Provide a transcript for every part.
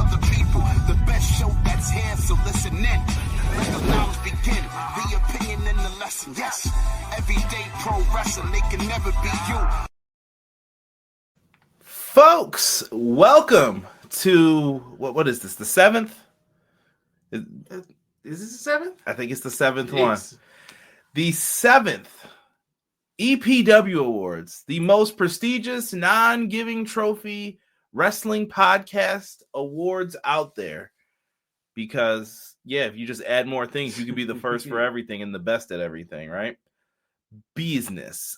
for the people. The best show that's here, so listen in. Let the knowledge begin. The opinion and the lesson. Yes, everyday pro wrestling, they can never be you. Folks, welcome to what is this? The 7th? Is this the 7th? I think it's the 7th one. The 7th EPW Awards, the most prestigious non-giving trophy wrestling podcast awards out there. Because, yeah, if you just add more things, you can be the first for everything and the best at everything, right? Business.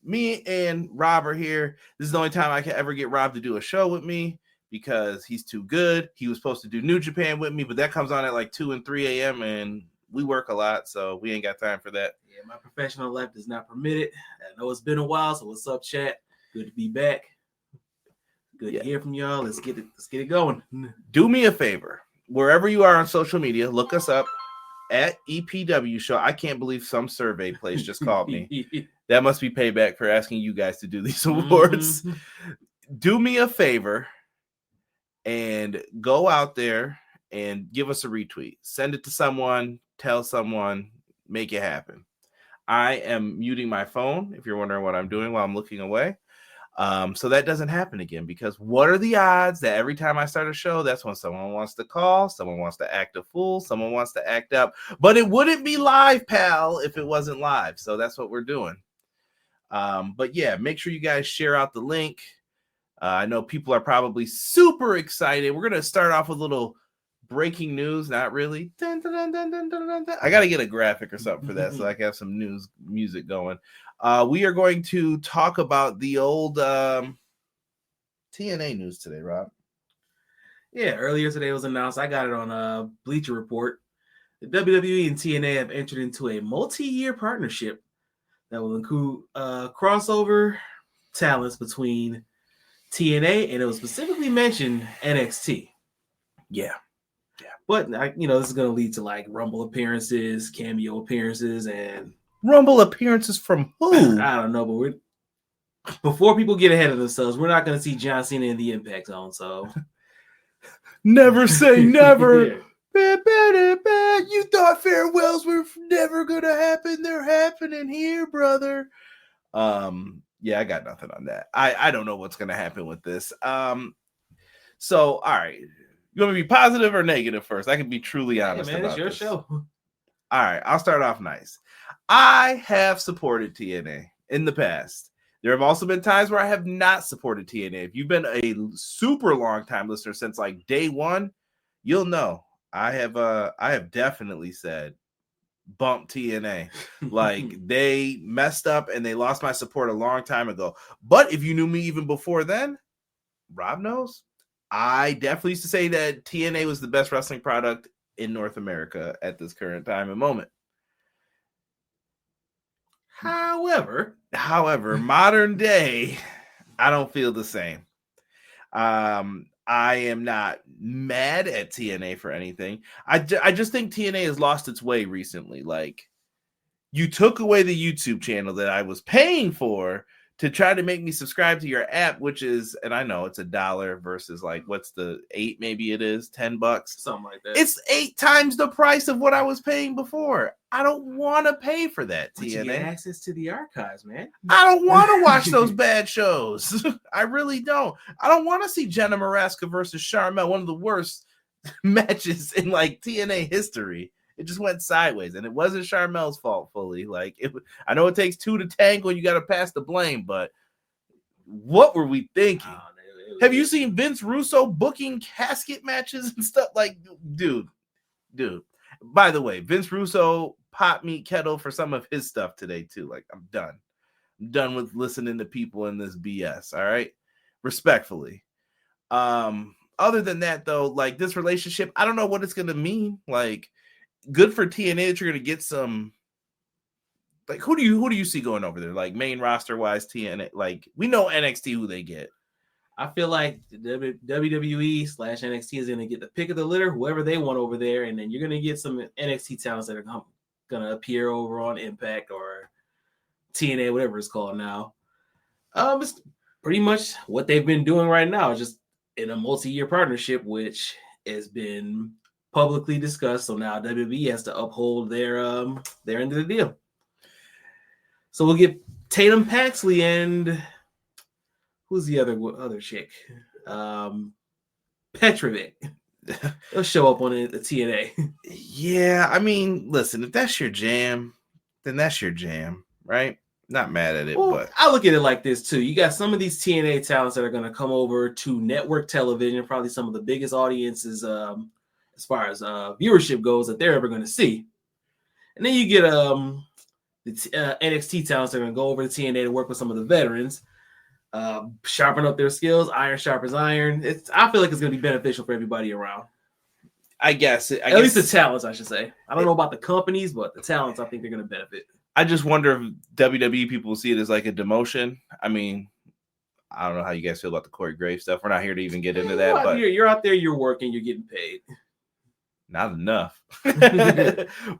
Me and Rob are here. This is the only time I can ever get Rob to do a show with me because he's too good. He was supposed to do New Japan with me, but that comes on at like 2 and 3 a.m. and we work a lot, so we ain't got time for that. Yeah, my professional life does not permit it. I know it's been a while, so what's up, chat? Good to be back. Good to hear from y'all. Let's get it going. Do me a favor. Wherever you are on social media, look us up at EPW Show. I can't believe some survey place just called me. That must be payback for asking you guys to do these awards. Do me a favor and go out there and give us a retweet. Send it to someone. Tell someone, make it happen. I am muting my phone if you're wondering what I'm doing while I'm looking away. So that doesn't happen again, because what are the odds that every time I start a show, that's when someone wants to call, someone wants to act a fool, someone wants to act up, but it wouldn't be live, pal, if it wasn't live. So that's what we're doing. But yeah, make sure you guys share out the link. I know people are probably super excited. We're going to start off with a little breaking news. Not really. Dun, dun, dun, dun, dun, dun, dun, dun. I got to get a graphic or something for that so I can have some news music going. We are going to talk about the old TNA news today, Rob. Yeah, earlier today it was announced. I got it on Bleacher Report. The WWE and TNA have entered into a multi-year partnership that will include crossover talents between TNA, and it was specifically mentioned NXT. Yeah. But this is going to lead to like Rumble appearances, cameo appearances, and Rumble appearances from who? I don't know, but before people get ahead of themselves, we're not going to see John Cena in the Impact Zone. So never say never. You thought farewells were never going to happen. They're happening here, brother. Yeah, I got nothing on that. I don't know what's going to happen with this. So, all right. You want me to be positive or negative first? I can be truly honest about it's your this. show. All right, I'll start off nice. I have supported TNA in the past. There have also been times where I have not supported TNA. If you've been a super long time listener since like day one, you'll know I have definitely said bump TNA. Like they messed up and they lost my support a long time ago. But if you knew me even before then, Rob knows. I definitely used to say that TNA was the best wrestling product in North America at this current time and moment. However, modern day, I don't feel the same. I am not mad at TNA for anything. I just think TNA has lost its way recently. Like, you took away the YouTube channel that I was paying for to try to make me subscribe to your app, which is, and I know it's $1 versus like, what's the 8? Maybe it is $10, something like that. It's 8 times the price of what I was paying before. I don't want to pay for that. But TNA, you get access to the archives, man. I don't want to watch those bad shows. I really don't. I don't want to see Jenna Maraska versus Sharmell, one of the worst matches in like TNA history. It just went sideways, and it wasn't Sharmell's fault fully. Like, I know it takes 2 to tango, and you got to pass the blame, but what were we thinking? Have you seen Vince Russo booking casket matches and stuff? Like, dude. By the way, Vince Russo popped me kettle for some of his stuff today too. Like, I'm done with listening to people in this BS. All right, respectfully. Other than that, though, like this relationship, I don't know what it's gonna mean. Like, good for TNA that you're gonna get some. Like, who do you see going over there? Like, main roster wise, TNA. Like, we know NXT who they get. I feel like WWE/NXT is going to get the pick of the litter, whoever they want over there, and then you're going to get some NXT talents that are going to appear over on Impact or TNA, whatever it's called now. It's pretty much what they've been doing right now. Just in a multi-year partnership, which has been publicly discussed. So now WWE has to uphold their end of the deal. So we'll get Tatum Paxley and who's the other chick? Petrovic. They'll show up on the TNA. Yeah, I mean, listen, if that's your jam, then that's your jam, right? Not mad at it, but I look at it like this too. You got some of these TNA talents that are going to come over to network television, probably some of the biggest audiences as far as viewership goes that they're ever going to see. And then you get the NXT talents that are going to go over to TNA to work with some of the veterans, sharpen up their skills. Iron sharpens iron. I feel like it's going to be beneficial for everybody around. I guess at least the talents, I should say. I don't know about the companies, but the talents, I think they're going to benefit. I just wonder if WWE people will see it as like a demotion. I mean, I don't know how you guys feel about the Corey Graves stuff. We're not here to even get into that. But you're out there, you're working, you're getting paid. Not enough.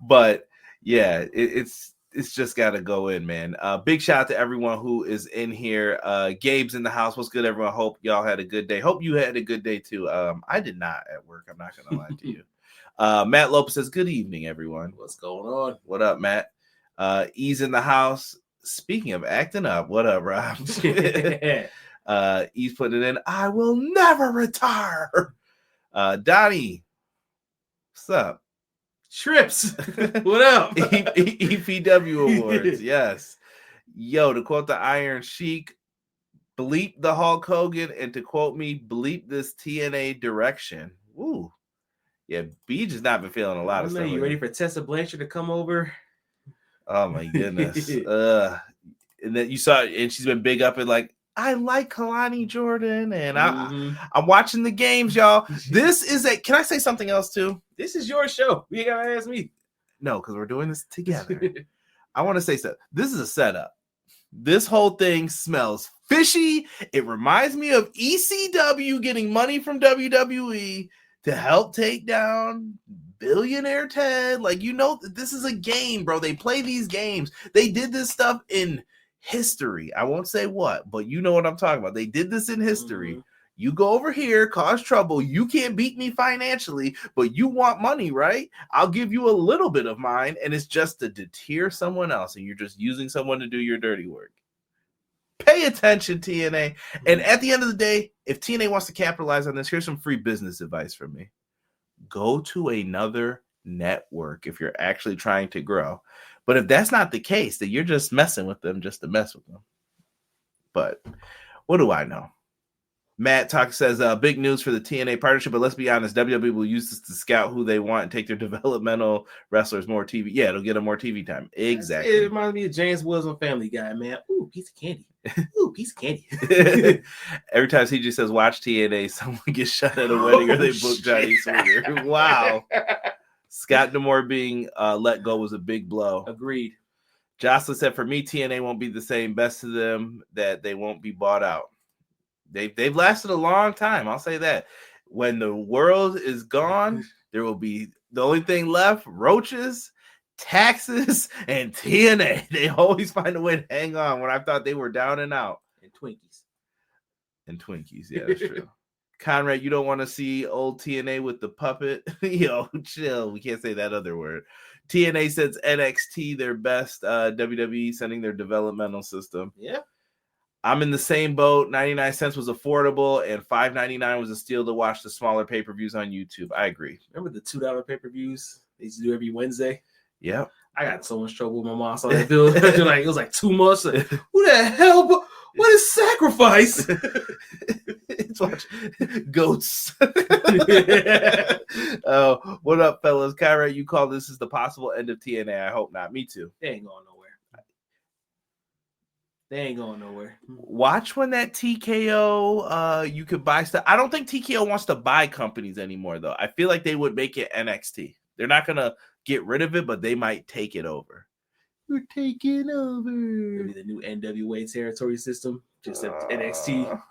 But yeah, it's just got to go in, man. Big shout out to everyone who is in here. Gabe's in the house. What's good, everyone? Hope y'all had a good day. Hope you had a good day too. I did not at work. I'm not going to lie to you. Matt Lopez says, good evening, everyone. What's going on? What up, Matt? E's in the house. Speaking of acting up, what up, Rob? E's putting it in. I will never retire. Donnie, what's up? Trips, what up? EPW Awards, yes. Yo, to quote the Iron Sheik, bleep the Hulk Hogan, and to quote me, bleep this TNA direction. Woo. Yeah, B just not been feeling a lot of stuff. You ready for Tessa Blanchard to come over? Oh my goodness. And then you saw, and she's been big up and like, I like Kalani Jordan, and I'm watching the games, y'all. This is can I say something else too? This is your show. You gotta ask me. No, because we're doing this together. I want to say something. This is a setup. This whole thing smells fishy. It reminds me of ECW getting money from WWE to help take down Billionaire Ted. Like, this is a game, bro. They play these games. They did this stuff in history. I won't say what, but you know what I'm talking about. They did this in history. You go over here, cause trouble. You can't beat me financially, but you want money, right? I'll give you a little bit of mine, and it's just to deter someone else, and you're just using someone to do your dirty work. Pay attention, TNA. And at the end of the day, if TNA wants to capitalize on this, here's some free business advice from me. Go to another network if you're actually trying to grow. But if that's not the case, then you're just messing with them just to mess with them. But what do I know? Matt Talk says, big news for the TNA partnership, but let's be honest, WWE will use this to scout who they want and take their developmental wrestlers more TV. Yeah, it'll get them more TV time. Exactly. It reminds me of James Woods on Family Guy, man. Ooh, piece of candy. Ooh, piece of candy. Every time CJ says, watch TNA, someone gets shot at a wedding or they book Johnny Swinger. Wow. Scott D'Amore being let go was a big blow. Agreed. Jocelyn said, for me, TNA won't be the same. Best to them that they won't be bought out. They've lasted a long time. I'll say that. When the world is gone, there will be the only thing left: roaches, taxes, and TNA. They always find a way to hang on when I thought they were down and out. And Twinkies. Yeah, that's true. Conrad, you don't want to see old TNA with the puppet? Yo, chill. We can't say that other word. TNA sends NXT their best. WWE sending their developmental system. Yeah. I'm in the same boat. 99 cents was affordable, and $5.99 was a steal to watch the smaller pay-per-views on YouTube. I agree. Remember the $2 pay-per-views they used to do every Wednesday? Yeah. I got so much trouble with my mom. So it was like 2 months. Like, who the hell? What is sacrifice? It's watch goats. What up, fellas? Kyra, you call this is the possible end of TNA. I hope not. Me too. They ain't going nowhere. They ain't going nowhere. Watch when that TKO, you could buy stuff. I don't think TKO wants to buy companies anymore, though. I feel like they would make it NXT. They're not going to get rid of it, but they might take it over. We're taking over. Maybe the new NWA territory system, just NXT.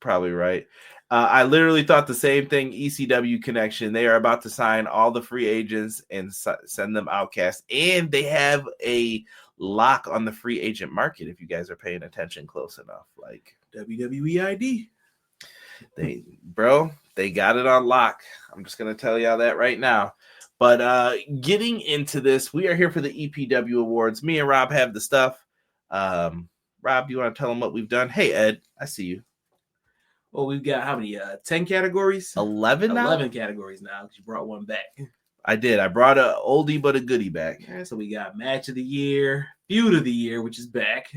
Probably right. I literally thought the same thing. ECW connection. They are about to sign all the free agents and send them Outcast. And they have a lock on the free agent market if you guys are paying attention close enough. Like WWE ID. They got it on lock. I'm just gonna tell y'all that right now. But getting into this, we are here for the EPW Awards. Me and Rob have the stuff. Rob, you want to tell them what we've done? Hey, Ed, I see you. Well, we've got how many? 10 categories? 11 now? 11 categories now, because you brought one back. I did. I brought a oldie but a goodie back. All right, so we got Match of the Year, Feud of the Year, which is back.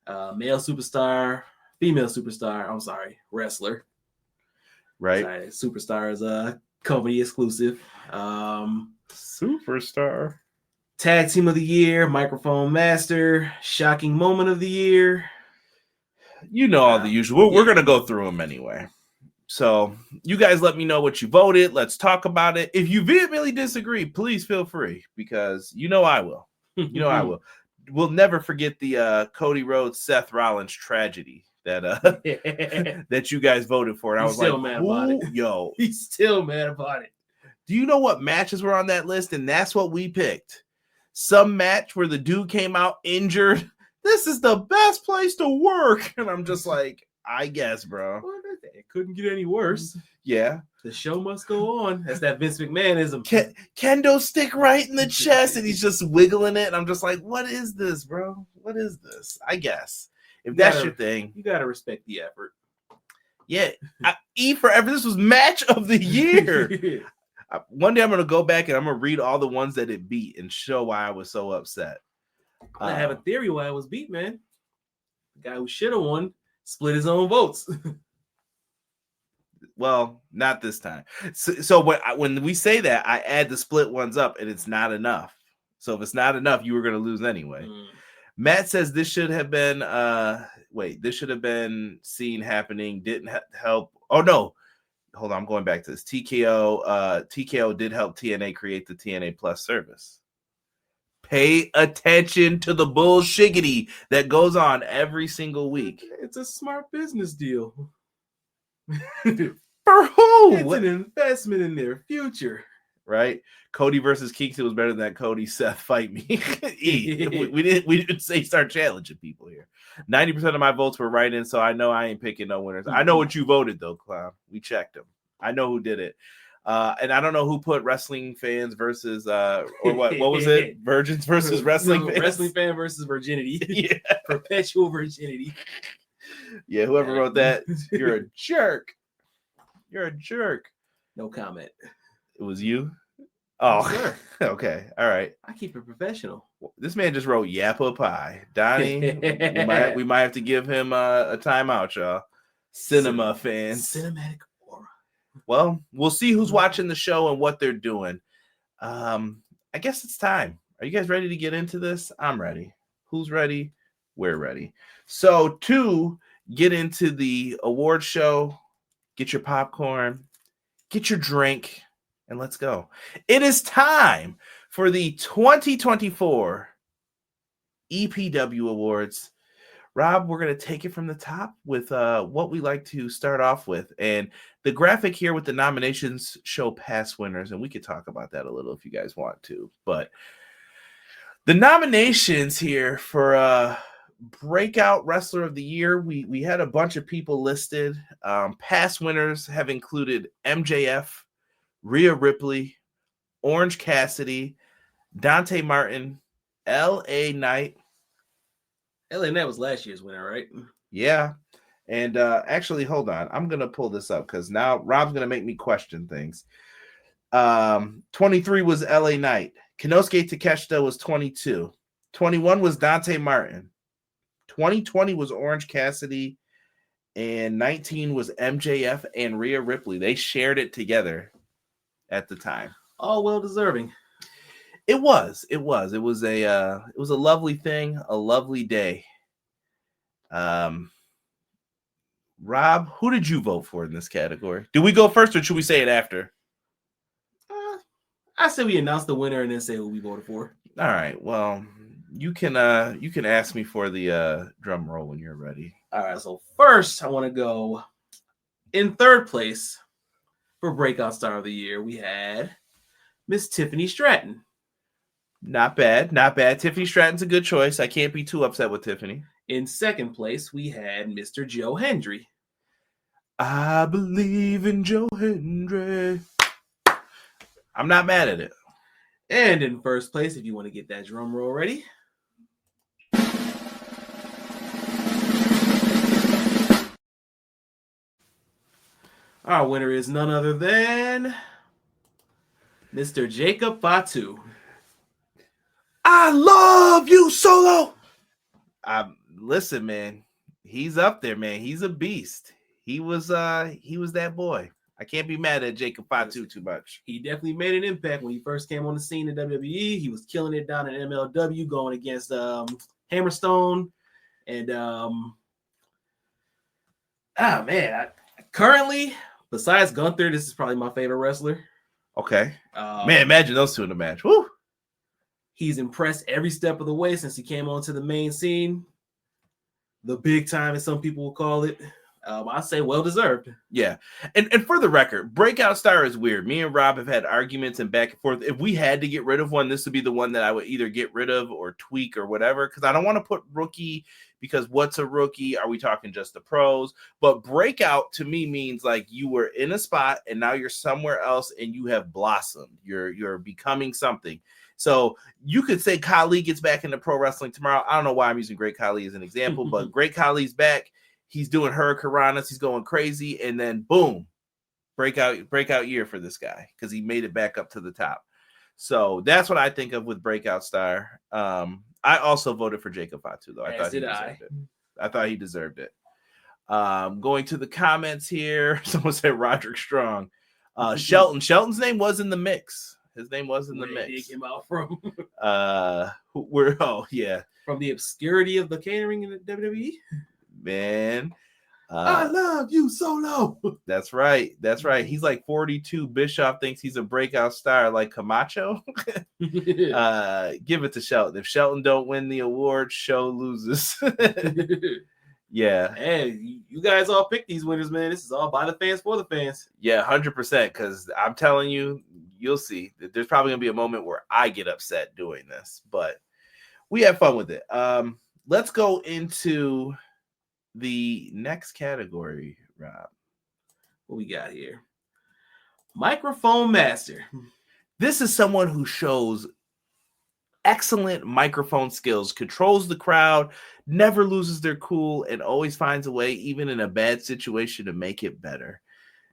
Male superstar, female superstar. I'm sorry, wrestler. Right. Sorry, superstar is a company exclusive. Superstar. Tag Team of the Year, Microphone Master, Shocking Moment of the Year. You know all the usual. We're going to go through them anyway. So you guys let me know what you voted. Let's talk about it. If you vehemently disagree, please feel free, because you know I will. You know I will. We'll never forget the Cody Rhodes, Seth Rollins tragedy that that you guys voted for. And I was still like, mad about it. Yo, he's still mad about it. Do you know what matches were on that list? And that's what we picked. Some match where the dude came out injured. This is the best place to work. And I'm just like, I guess, bro. It couldn't get any worse. Yeah. The show must go on. That's that Vince McMahonism. Kendo stick right in the chest, and he's just wiggling it. And I'm just like, what is this, bro? What is this? I guess. If that's your thing. You got to respect the effort. Yeah. E forever. This was Match of the Year. One day I'm going to go back and I'm going to read all the ones that it beat and show why I was so upset. I have a theory why it was beat, man. The guy who should have won split his own votes. Well, not this time. So when we say that, I add the split ones up, and it's not enough. So if it's not enough, you were going to lose anyway. Matt says this should have been this should have been seen happening. Didn't help. Oh no. Hold on, I'm going back to this. TKO did help TNA create the TNA Plus service. Pay attention to the bullshiggity that goes on every single week. It's a smart business deal. For who? It's an investment in their future. Right? Cody versus Kingston was better than that Cody Seth fight me. we didn't say start challenging people here. 90% of my votes were right in, so I know I ain't picking no winners. I know what you voted though, Clown. We checked them. I know who did it. And I don't know who put wrestling fans versus or what was it? Virgins versus wrestling fans? Wrestling fan versus virginity. Yeah. Perpetual virginity. Yeah, whoever wrote that, you're a jerk. You're a jerk. No comment. It was you? Oh, sure. Okay. All right. I keep it professional. This man just wrote Yappa Pie. Donnie, we might have to give him a timeout, y'all. Cinema fans. Cinematic aura. Well, we'll see who's watching the show and what they're doing. I guess it's time. Are you guys ready to get into this? I'm ready. Who's ready? We're ready. So to get into the award show, get your popcorn, get your drink, and let's go. It is time for the 2024 EPW Awards. Rob, we're going to take it from the top with what we like to start off with. And the graphic here with the nominations show past winners, and we could talk about that a little if you guys want to. But the nominations here for Breakout Wrestler of the Year, we had a bunch of people listed. Past winners have included MJF, Rhea Ripley, Orange Cassidy, Dante Martin, LA Knight. LA Knight was last year's winner, right? Yeah. And actually, hold on. I'm going to pull this up because now Rob's going to make me question things. 23 was LA Knight. Kinosuke Takeshita was 22. 21 was Dante Martin. 2020 was Orange Cassidy. And 19 was MJF and Rhea Ripley. They shared it together at the time. All well deserving. It was a lovely thing, a lovely day. Rob, who did you vote for in this category? Do we go first or should we say it after? I say we announce the winner and then say who we voted for. All right. Well, you can ask me for the drum roll when you're ready. All right. So first, I want to go in third place for Breakout Star of the Year. We had Miss Tiffany Stratton. Not bad. Not bad. Tiffany Stratton's a good choice. I can't be too upset with Tiffany. In second place, we had Mr. Joe Hendry. I believe in Joe Hendry. I'm not mad at it. And in first place, if you want to get that drum roll ready. Our winner is none other than Mr. Jacob Fatu. I love you, Solo. Listen, man. He's up there, man. He's a beast. He was that boy. I can't be mad at Jacob Fatu too much. He definitely made an impact when he first came on the scene in WWE. He was killing it down in MLW, going against Hammerstone. And currently, besides Gunther, this is probably my favorite wrestler. Okay. Man, imagine those two in the match. Woo! He's impressed every step of the way since he came onto the main scene. The big time, as some people will call it. I say well-deserved. Yeah. And for the record, Breakout Star is weird. Me and Rob have had arguments and back and forth. If we had to get rid of one, this would be the one that I would either get rid of or tweak or whatever, because I don't want to put rookie, because what's a rookie? Are we talking just the pros? But breakout to me means like you were in a spot and now you're somewhere else and you have blossomed. You're becoming something. So you could say Khali gets back into pro wrestling tomorrow. I don't know why I'm using Great Khali as an example, but Great Khali's back. He's doing hurricanranas. He's going crazy. And then boom, breakout year for this guy because he made it back up to the top. So that's what I think of with Breakout Star. I also voted for Jacob Fatu, though. I thought he deserved it. Going to the comments here. Someone said Roderick Strong. Shelton. Shelton's name was in the mix. His name was in the mix. Where did he came out from? From the obscurity of the catering in the WWE. Man, I love you, Solo. That's right. He's like 42. Bischoff thinks he's a breakout star like Camacho. Give it to Shelton. If Shelton don't win the award, show loses. Yeah. Hey, you guys all pick these winners, man. This is all by the fans for the fans. Yeah, 100%. Because I'm telling you, you'll see. There's probably gonna be a moment where I get upset doing this, but we have fun with it. Let's go into the next category, Rob. What we got here? Microphone master. This is someone who shows excellent microphone skills, controls the crowd, never loses their cool, and always finds a way, even in a bad situation, to make it better.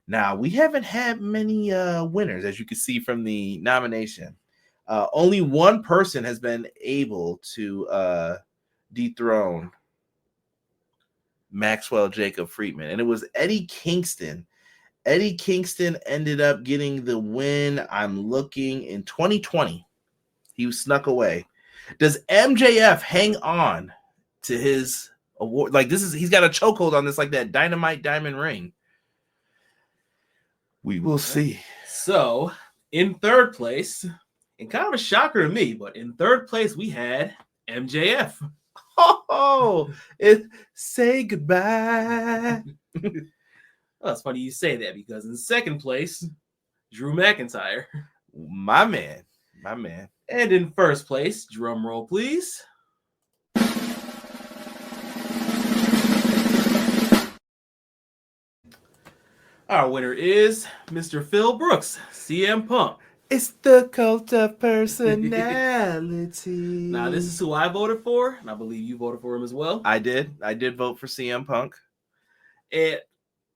Now, we haven't had many winners, as you can see from the nomination. Only one person has been able to dethrone Maxwell Jacob Friedman, and it was Eddie Kingston. Eddie Kingston ended up getting the win. I'm looking in 2020. He snuck away. Does MJF hang on to his award? Like he's got a chokehold on this, like that dynamite diamond ring. We will see. So in third place, and kind of a shocker to me, but in third place we had MJF. Oh, say goodbye. Well, it's funny you say that because in second place, Drew McIntyre. My man. And in first place, drum roll, please. Our winner is Mr. Phil Brooks, CM Punk. It's the cult of personality. Now, this is who I voted for, and I believe you voted for him as well. I did vote for CM Punk. And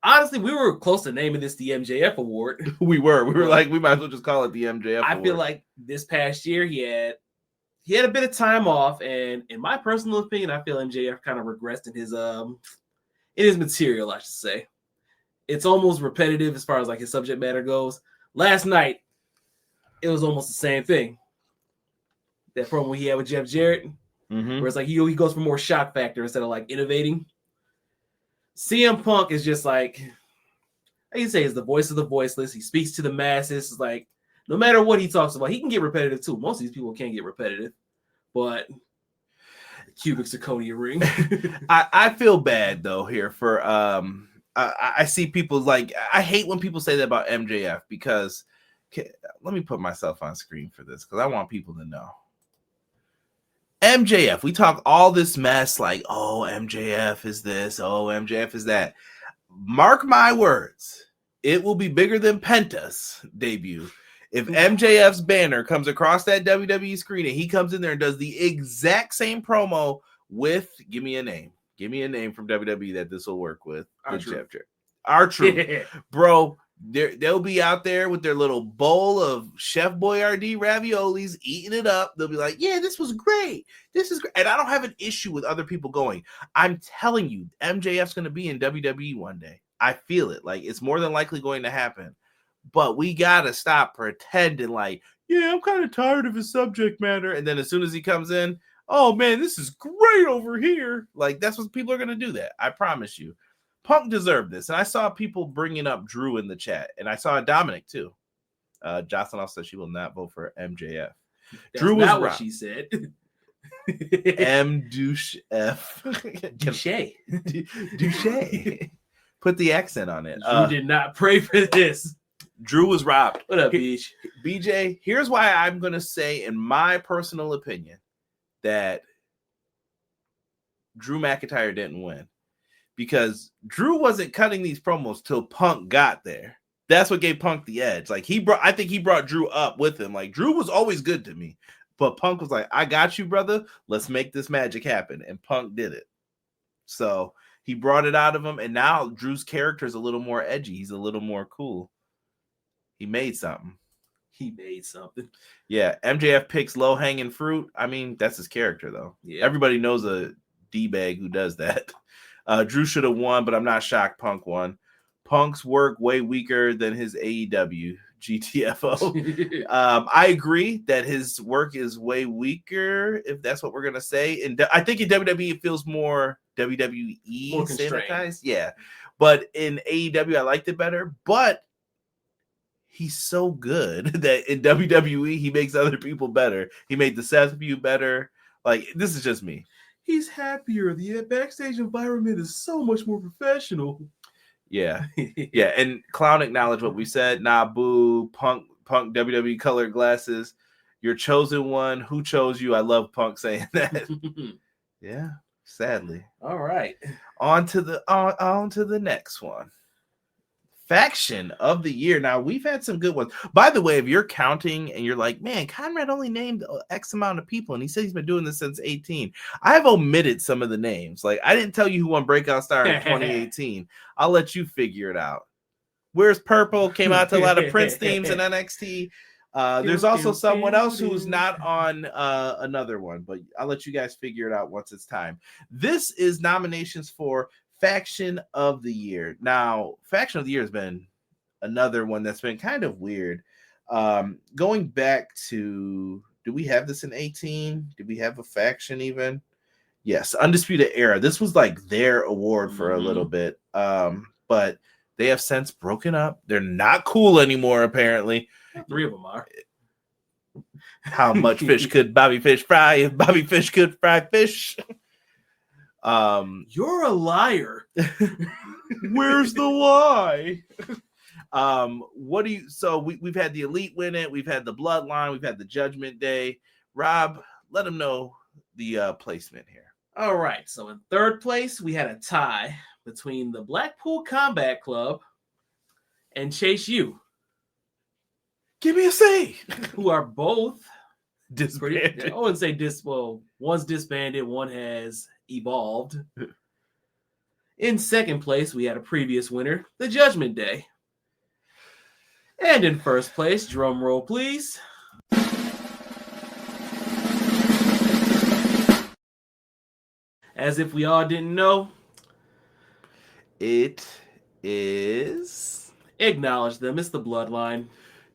honestly, we were close to naming this the MJF award. We were like, we might as well just call it the MJF award. I feel like this past year he had a bit of time off, and in my personal opinion, I feel MJF kind of regressed in his material, I should say. It's almost repetitive as far as like his subject matter goes. Last night, it was almost the same thing. That promo he had with Jeff Jarrett, where it's like he goes for more shock factor instead of like innovating. CM Punk is just like, how you say, is the voice of the voiceless. He speaks to the masses. It's like, no matter what he talks about, he can get repetitive too. Most of these people can't get repetitive, but cubic zirconia ring. I feel bad though here for I see people like, I hate when people say that about MJF because let me put myself on screen for this because I want people to know. MJF, we talk all this mess like, oh, MJF is this, oh, MJF is that. mark my words, it will be bigger than Penta's debut if MJF's banner comes across that WWE screen and he comes in there and does the exact same promo with, give me a name from WWE that this will work with. R-Truth. Bro, they'll be out there with their little bowl of Chef Boyardee raviolis, eating it up. They'll be like, yeah, this was great. This is great. And I don't have an issue with other people going. I'm telling you, MJF's going to be in WWE one day. I feel it. Like, it's more than likely going to happen. But we got to stop pretending like, yeah, I'm kind of tired of his subject matter. And then as soon as he comes in, oh, man, this is great over here. Like, that's what people are going to do that. I promise you. Punk deserved this. And I saw people bringing up Drew in the chat. And I saw Dominic, too. Jocelyn also said she will not vote for MJF. That's Drew was not what wrong. she said. M. Douche F. Douche. Douche. Put the accent on it. Drew did not pray for this. Drew was robbed. What up, Beach? BJ, here's why I'm going to say, in my personal opinion, that Drew McIntyre didn't win. Because Drew wasn't cutting these promos till Punk got there. That's what gave Punk the edge. Like, I think he brought Drew up with him. Like, Drew was always good to me. But Punk was like, I got you, brother. Let's make this magic happen. And Punk did it. So he brought it out of him. And now Drew's character is a little more edgy. He's a little more cool. He made something. Yeah. MJF picks low-hanging fruit. I mean, that's his character, though. Yeah. Everybody knows a D-bag who does that. Drew should have won, but I'm not shocked Punk won. Punk's work way weaker than his AEW GTFO. I agree that his work is way weaker, if that's what we're going to say. And I think in WWE, it feels more WWE more sanitized. Yeah. But in AEW, I liked it better. But he's so good that in WWE, he makes other people better. He made the Seth feud better. Like, this is just me. He's happier. The backstage environment is so much more professional. Yeah. Yeah. And Clown acknowledged what we said. Nah, boo. Punk WWE colored glasses. Your chosen one. Who chose you? I love Punk saying that. Yeah. Sadly. All right. On to the next one. Faction of the year. Now, we've had some good ones. By the way, if you're counting and you're like, man, Conrad only named X amount of people, and he said he's been doing this since 18. I have omitted some of the names. Like, I didn't tell you who won Breakout Star in 2018. I'll let you figure it out. Where's Purple? Came out to a lot of Prince themes in NXT. There's also someone else who's not on another one, but I'll let you guys figure it out once it's time. This is nominations for Faction of the Year. Now, Faction of the Year has been another one that's been kind of weird. Going back to, do we have this in 18? Did we have a faction even? Yes, Undisputed Era. This was like their award for a little bit. But they have since broken up. They're not cool anymore, apparently. 3 of them are. How much fish could Bobby Fish fry if Bobby Fish could fry fish? You're a liar. Where's the lie? We've had the Elite win it, we've had the Bloodline, we've had the Judgment Day. Rob, let them know the placement here. All right, so in third place we had a tie between the Blackpool Combat Club and Chase U. Give me a say. Who are both disbanded. I wouldn't say one's disbanded, one has evolved. In second place, we had a previous winner, the Judgment Day. And in first place, drum roll please, as if we all didn't know, it is, acknowledge them, it's the Bloodline.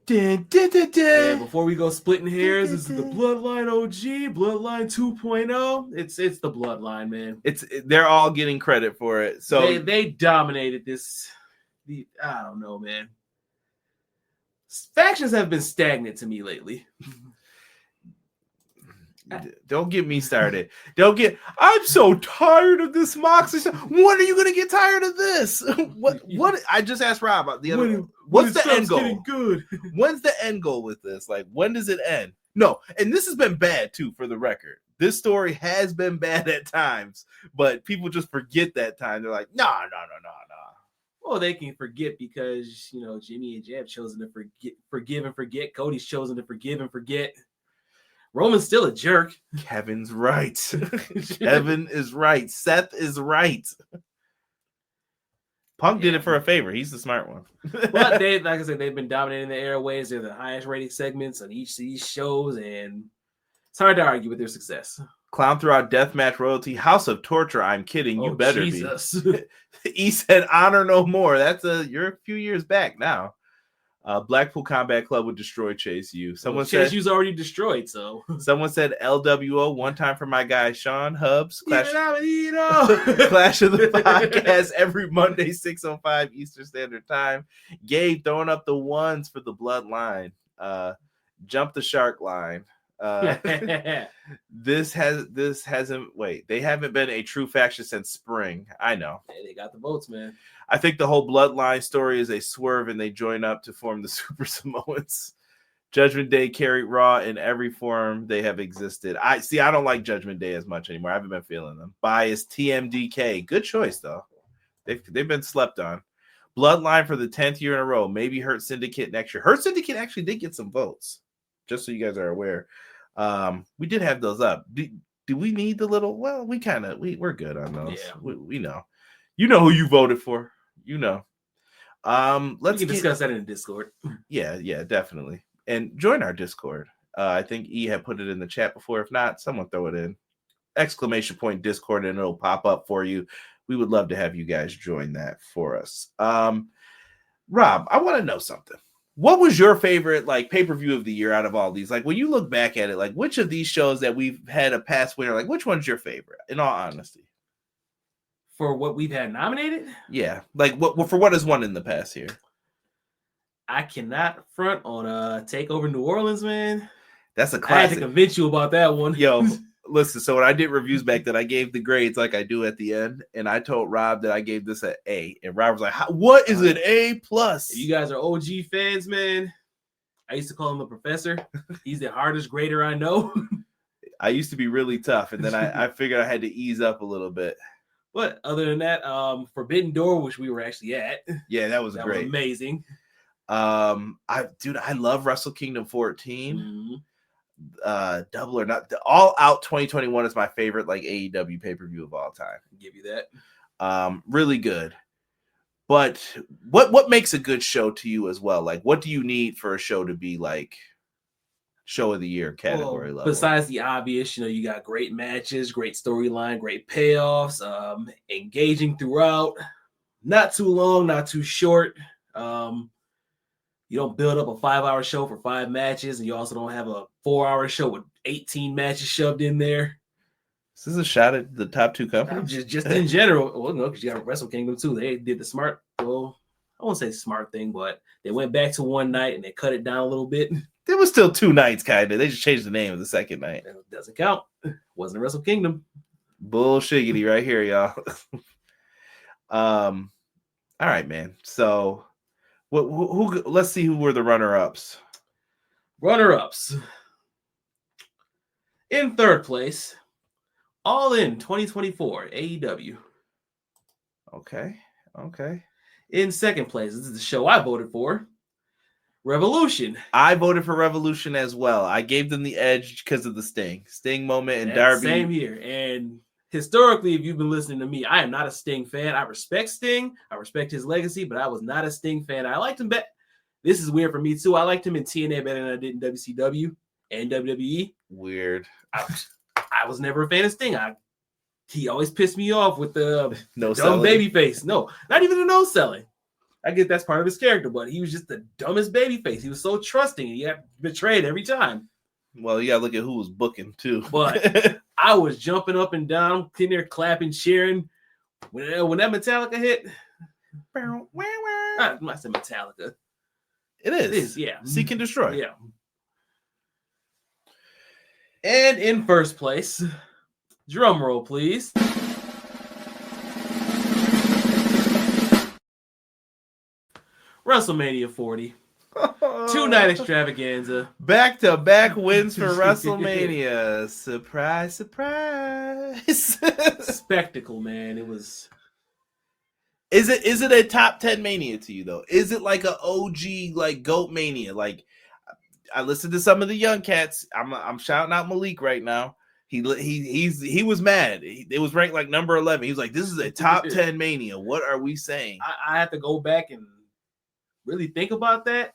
Dun, dun, dun, dun. Yeah, before we go splitting hairs, this is the Bloodline OG, Bloodline 2.0. It's the Bloodline, man. They're all getting credit for it. So they dominated this. I don't know, man. Factions have been stagnant to me lately. Don't get me started. I'm so tired of this Moxley stuff. When are you going to get tired of this? What? I just asked Rob about the other. What's the end goal? Good. When's the end goal with this? Like, when does it end? No, and this has been bad too, for the record. This story has been bad at times, but people just forget that time. They're like, nah. Oh, they can forget because, Jimmy and Jeb chosen to forgive and forget. Cody's chosen to forgive and forget. Roman's still a jerk. Kevin's right. Kevin is right. Seth is right. Punk did it for a favor. He's the smart one. But like I said, they've been dominating the airways. They're the highest rated segments on each of these shows, and it's hard to argue with their success. Clown throughout Deathmatch Royalty, House of Torture. I'm kidding. You better Jesus. be. He said, "Honor no more." You're a few years back now. Blackpool Combat Club would destroy Chase U. Someone said Chase U's already destroyed. So someone said LWO. One time for my guy Sean Hubs. Clash of the Podcast every Monday 6:05 Eastern Standard Time. Gabe throwing up the ones for the bloodline. Jump the shark line. They haven't been a true faction since spring. I know. Hey, they got the votes, man. I think the whole bloodline story is a swerve and they join up to form the Super Samoans. Judgment Day carried Raw in every form they have existed. I don't like Judgment Day as much anymore. I haven't been feeling them. Bias TMDK. Good choice though. They've been slept on. Bloodline for the 10th year in a row. Maybe Hurt Syndicate next year. Hurt Syndicate actually did get some votes. Just so you guys are aware. We did have those up. Do we need the little? Well, we're good on those. Yeah. We know. You know who you voted for. You know. Let's discuss that in the Discord. Yeah, definitely. And join our Discord. I think E had put it in the chat before. If not, someone throw it in. ! Discord and it'll pop up for you. We would love to have you guys join that for us. Rob, I want to know something. What was your favorite pay-per-view of the year out of all these? When you look back at it, which of these shows that we've had a past winner, which one's your favorite? In all honesty, for what we've had nominated, yeah, for what has won in the past year. I cannot front on Takeover New Orleans, man. That's a classic. I had to convince you about that one. Yo, listen. So when I did reviews back then, I gave the grades like I do at the end, and I told Rob that I gave this an A, and Rob was like, "What is an A+?" You guys are OG fans, man. I used to call him the professor. He's the hardest grader I know. I used to be really tough, and then I figured I had to ease up a little bit. But other than that, Forbidden Door, which we were actually at. Yeah, that was great. Was amazing. I love Wrestle Kingdom 14. Mm-hmm. Double or Not, All Out 2021 is my favorite AEW pay-per-view of all time. I'll give you that. Really good. But what makes a good show to you as well? What do you need for a show to be show of the year category level? Besides the obvious, you got great matches, great storyline, great payoffs, engaging throughout, not too long, not too short. You don't build up a 5-hour show for 5 matches, and you also don't have a 4-hour show with 18 matches shoved in there. Is this a shot at the top 2 companies? Just in general. Well, no, because you got Wrestle Kingdom too. They did the smart, I won't say smart thing, but they went back to one night and they cut it down a little bit. There was still 2 nights, kind of. They just changed the name of the second night. It doesn't count. Wasn't a Wrestle Kingdom. Bullshiggity right here, y'all. All right, man. So, who? Let's see who were the runner-ups. Runner-ups. In third place, All In 2024 AEW. Okay. In second place, this is the show I voted for. Revolution. I voted for Revolution as well. I gave them the edge because of the Sting moment and Darby. Same here. And historically, if you've been listening to me, I am not a Sting fan. I respect Sting. I respect his legacy, but I was not a Sting fan. I liked him better. This is weird for me too. I liked him in TNA better than I did in WCW and WWE. Weird. I was never a fan of Sting. He always pissed me off with the no dumb baby face. No, not even the no selling. I get that's part of his character, but he was just the dumbest baby face. He was so trusting, and he got betrayed every time. Well, you gotta look at who was booking too. But I was jumping up and down, sitting there clapping, cheering. When that Metallica hit, I said Metallica. It is. It is, yeah. Seek and Destroy. Yeah. And in first place, drum roll, please. WrestleMania 40. 2-night extravaganza. Back-to-back wins for WrestleMania. Surprise. Spectacle, man. It was Is it a top 10 Mania to you though? Is it like a OG like GOAT Mania? Like I listened to some of the young cats. I'm shouting out Malik right now. He was mad. It was ranked like number 11. He was like, "This is a top 10 Mania. What are we saying?" I have to go back and really think about that.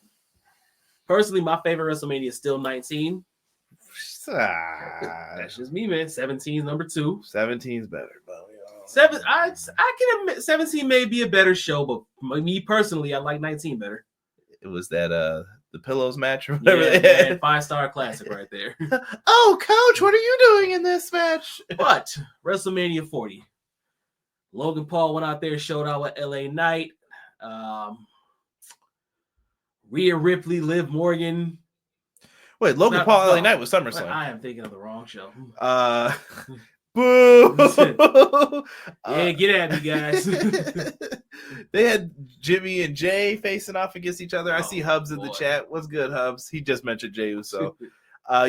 Personally, my favorite WrestleMania is still 19. That's just me, man. 17 is number 2. 17's better, but I can admit 17 may be a better show, but me personally, I like 19 better. It was that the Pillows match or whatever. Yeah, man, 5-star classic right there. Oh, coach, what are you doing in this match? But WrestleMania 40. Logan Paul went out there, showed out with LA Knight. Rhea Ripley, Liv Morgan. Wait, Logan Paul, LA Knight was SummerSlam. I am thinking of the wrong show. Boo! Yeah, get at me, guys. They had Jimmy and Jay facing off against each other. I see Hubs in the chat. What's good, Hubs? He just mentioned Jey Uso.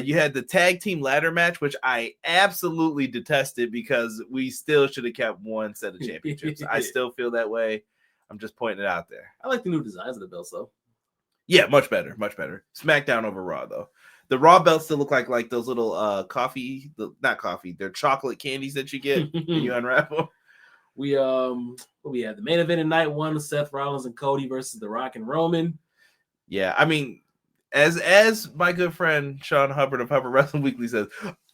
You had the tag team ladder match, which I absolutely detested because we still should have kept one set of championships. I still feel that way. I'm just pointing it out there. I like the new designs of the belts, though. Yeah, much better, much better. SmackDown over Raw, though. The Raw belts still look like those little not coffee, they're chocolate candies that you get when you unwrap them. We had the main event in night 1, Seth Rollins and Cody versus The Rock and Roman. Yeah, I mean, as my good friend Sean Hubbard of Hubbard Wrestling Weekly says,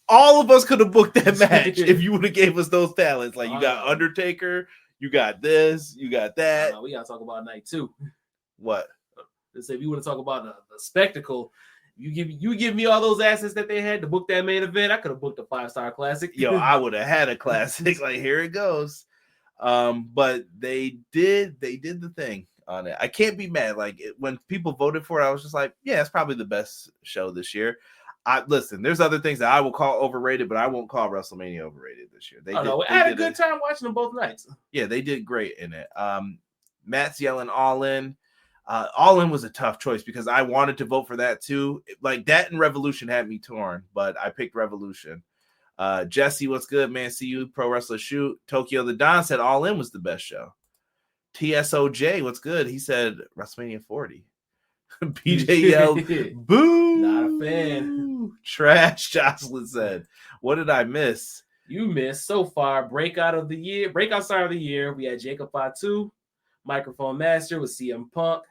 all of us could have booked that match if you would have gave us those talents. Like you got Undertaker, you got this, you got that. We gotta talk about night 2. What? Let's say if you want to talk about the spectacle, you give me all those assets that they had to book that main event. I could have booked a 5-star classic. Yo, I would have had a classic. Like here it goes. But they did the thing on it. I can't be mad. Like when people voted for it, I was just like, yeah, it's probably the best show this year. Listen, there's other things that I will call overrated, but I won't call WrestleMania overrated this year. I had a good time watching them both nights. Yeah, they did great in it. Matt's yelling All In. All In was a tough choice because I wanted to vote for that too. Like that and Revolution had me torn, but I picked Revolution. Jesse, what's good, man? See you, Pro Wrestler Shoot. Tokyo the Don said All In was the best show. TSOJ, what's good? He said WrestleMania 40. BJ yelled, boo! Not a fan. Trash, Jocelyn said. What did I miss? You missed so far. Breakout Star of the Year. We had Jacob Fatu. Microphone Master was CM Punk.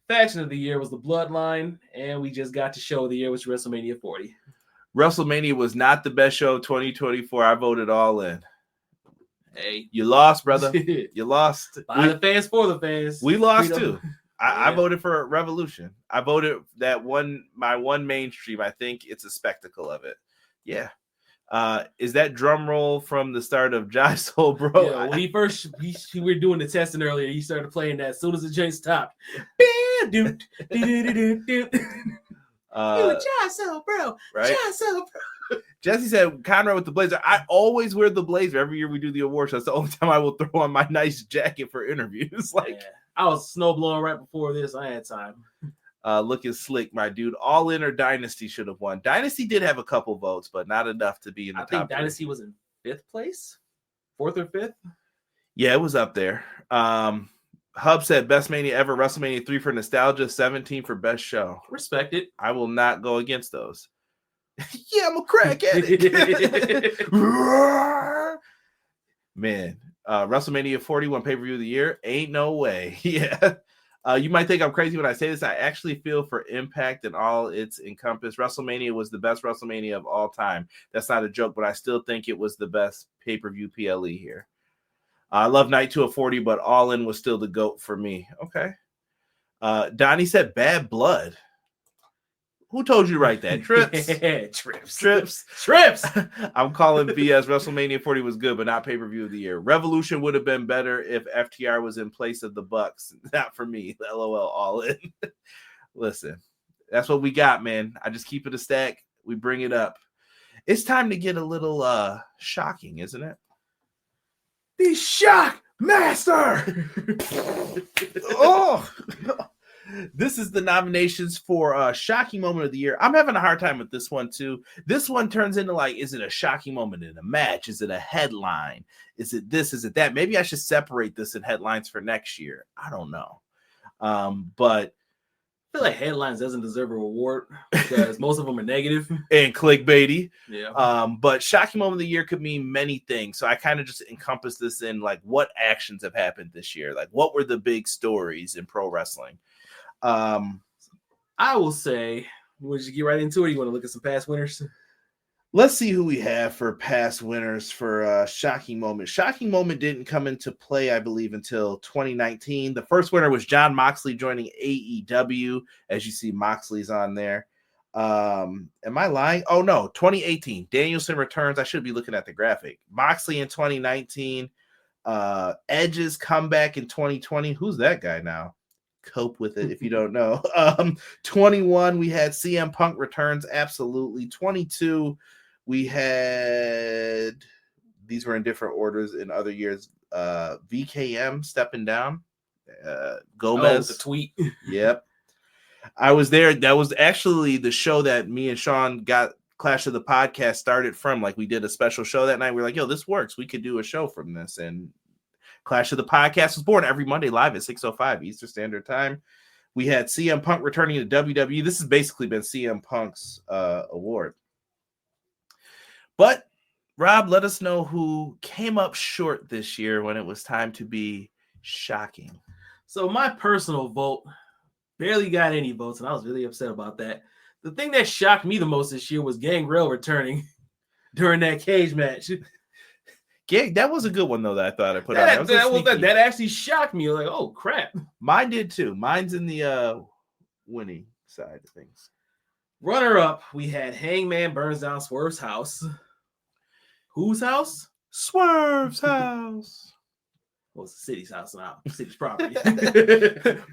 Faction of the Year was the Bloodline. And we just got to Show of the Year, which was WrestleMania 40. WrestleMania was not the best show of 2024. I voted All In. Hey, you lost, brother. You lost. By the fans, for the fans. We lost too. I voted for Revolution. I voted that my one mainstream. I think it's a spectacle of it. Yeah. Is that drum roll from the start of Jai Soul, bro? Yeah, when we were doing the testing earlier, he started playing that as soon as the joint stopped. You a Jai Soul, bro. Right? Jai Soul, bro. Jesse said, Conrad with the blazer. I always wear the blazer every year we do the award show. That's the only time I will throw on my nice jacket for interviews. I was snow blowing right before this. I had time. Looking slick, my dude. All In or Dynasty should have won. Dynasty did have a couple votes, but not enough to be in the top. I think Dynasty was in 5th place, 4th or 5th. Yeah, it was up there. Hub said best Mania ever, WrestleMania 3 for nostalgia, 17 for best show. Respect it. I will not go against those. Yeah, I'm a crack addict. Man, WrestleMania 41 pay-per-view of the year? Ain't no way. Yeah. You might think I'm crazy when I say this. I actually feel for Impact and all its encompass. WrestleMania was the best WrestleMania of all time. That's not a joke, but I still think it was the best pay-per-view PLE here. I love Night 2 of 40, but All In was still the GOAT for me. Okay. Donnie said Bad Blood. Who told you to write that? Trips. I'm calling BS. WrestleMania 40 was good, but not pay-per-view of the year. Revolution would have been better if FTR was in place of the Bucks. Not for me. LOL, All In. Listen, that's what we got, man. I just keep it a stack. We bring it up. It's time to get a little shocking, isn't it? The Shock Master! Oh! This is the nominations for shocking moment of the year. I'm having a hard time with this one too. This one turns into like, is it a shocking moment in a match? Is it a headline? Is it this? Is it that? Maybe I should separate this in headlines for next year. I don't know. But I feel like headlines doesn't deserve a reward because most of them are negative and clickbaity. Yeah. But shocking moment of the year could mean many things. So I kind of just encompass this in like what actions have happened this year. Like what were the big stories in pro wrestling? I will say, would you get right into it? Or you want to look at some past winners? Let's see who we have for past winners for Shocking Moment. Shocking Moment didn't come into play, I believe, until 2019. The first winner was Jon Moxley joining AEW. As you see, Moxley's on there. Am I lying? Oh, no, 2018. Danielson returns. I should be looking at the graphic. Moxley in 2019. Edge's comeback in 2020. Who's that guy now? Cope with it if you don't know. 21, we had CM Punk returns. Absolutely. 22, we had, these were in different orders in other years. VKM stepping down. Gomez. Oh, the tweet. Yep. I was there. That was actually the show that me and Sean got Clash of the Podcast started from. Like we did a special show that night. We were like, yo, this works. We could do a show from this. And Clash of the Podcast was born every Monday live at 6:05 Eastern Standard Time. We had CM Punk returning to WWE. This has basically been CM Punk's award. But, Rob, let us know who came up short this year when it was time to be shocking. So my personal vote barely got any votes, and I was really upset about that. The thing that shocked me the most this year was Gangrel returning during that cage match. That was a good one, though, that I thought I put on. That actually shocked me. Like, oh, crap. Mine did, too. Mine's in the winning side of things. Runner-up, we had Hangman burns down Swerve's house. Whose house? Swerve's house. Well, it's the city's house now. City's property.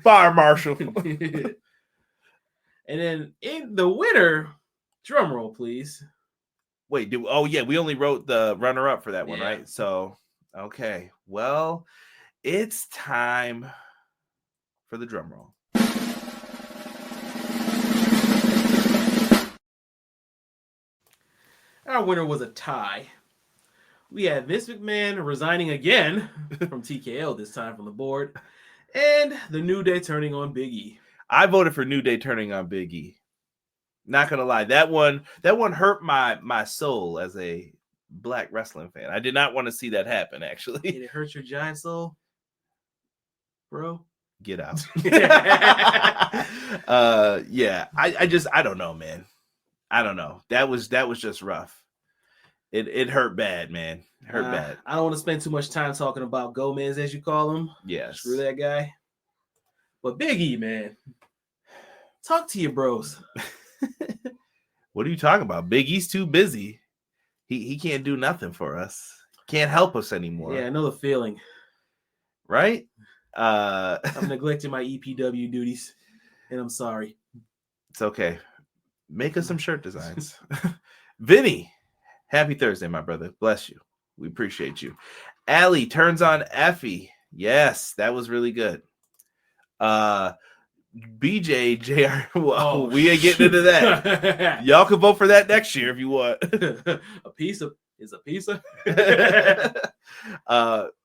Fire marshal. And then in the winner, drum roll, please. Wait, we only wrote the runner-up for that one, right? So, okay. Well, it's time for the drum roll. Our winner was a tie. We had Vince McMahon resigning again from TKO, this time from the board, and the New Day turning on Big E. I voted for New Day turning on Big E. Not gonna lie, that one hurt my soul as a black wrestling fan. I did not want to see that happen. Actually, did it hurt your giant soul, bro? Get out. I don't know, man. I don't know. That was just rough. It hurt bad, man. It hurt bad. I don't want to spend too much time talking about Gomez, as you call him. Yes. Screw that guy. But Big E, man. Talk to your bros. What are you talking about? Big E's too busy. He can't do nothing for us. Can't help us anymore. Yeah, I know the feeling. Right? I'm neglecting my EPW duties, and I'm sorry. It's okay. Make us some shirt designs. Vinny, happy Thursday, my brother. Bless you. We appreciate you. Allie turns on Effie. Yes, that was really good. BJ, JR. Well, we ain't getting into that. Y'all can vote for that next year if you want. A pizza is a pizza.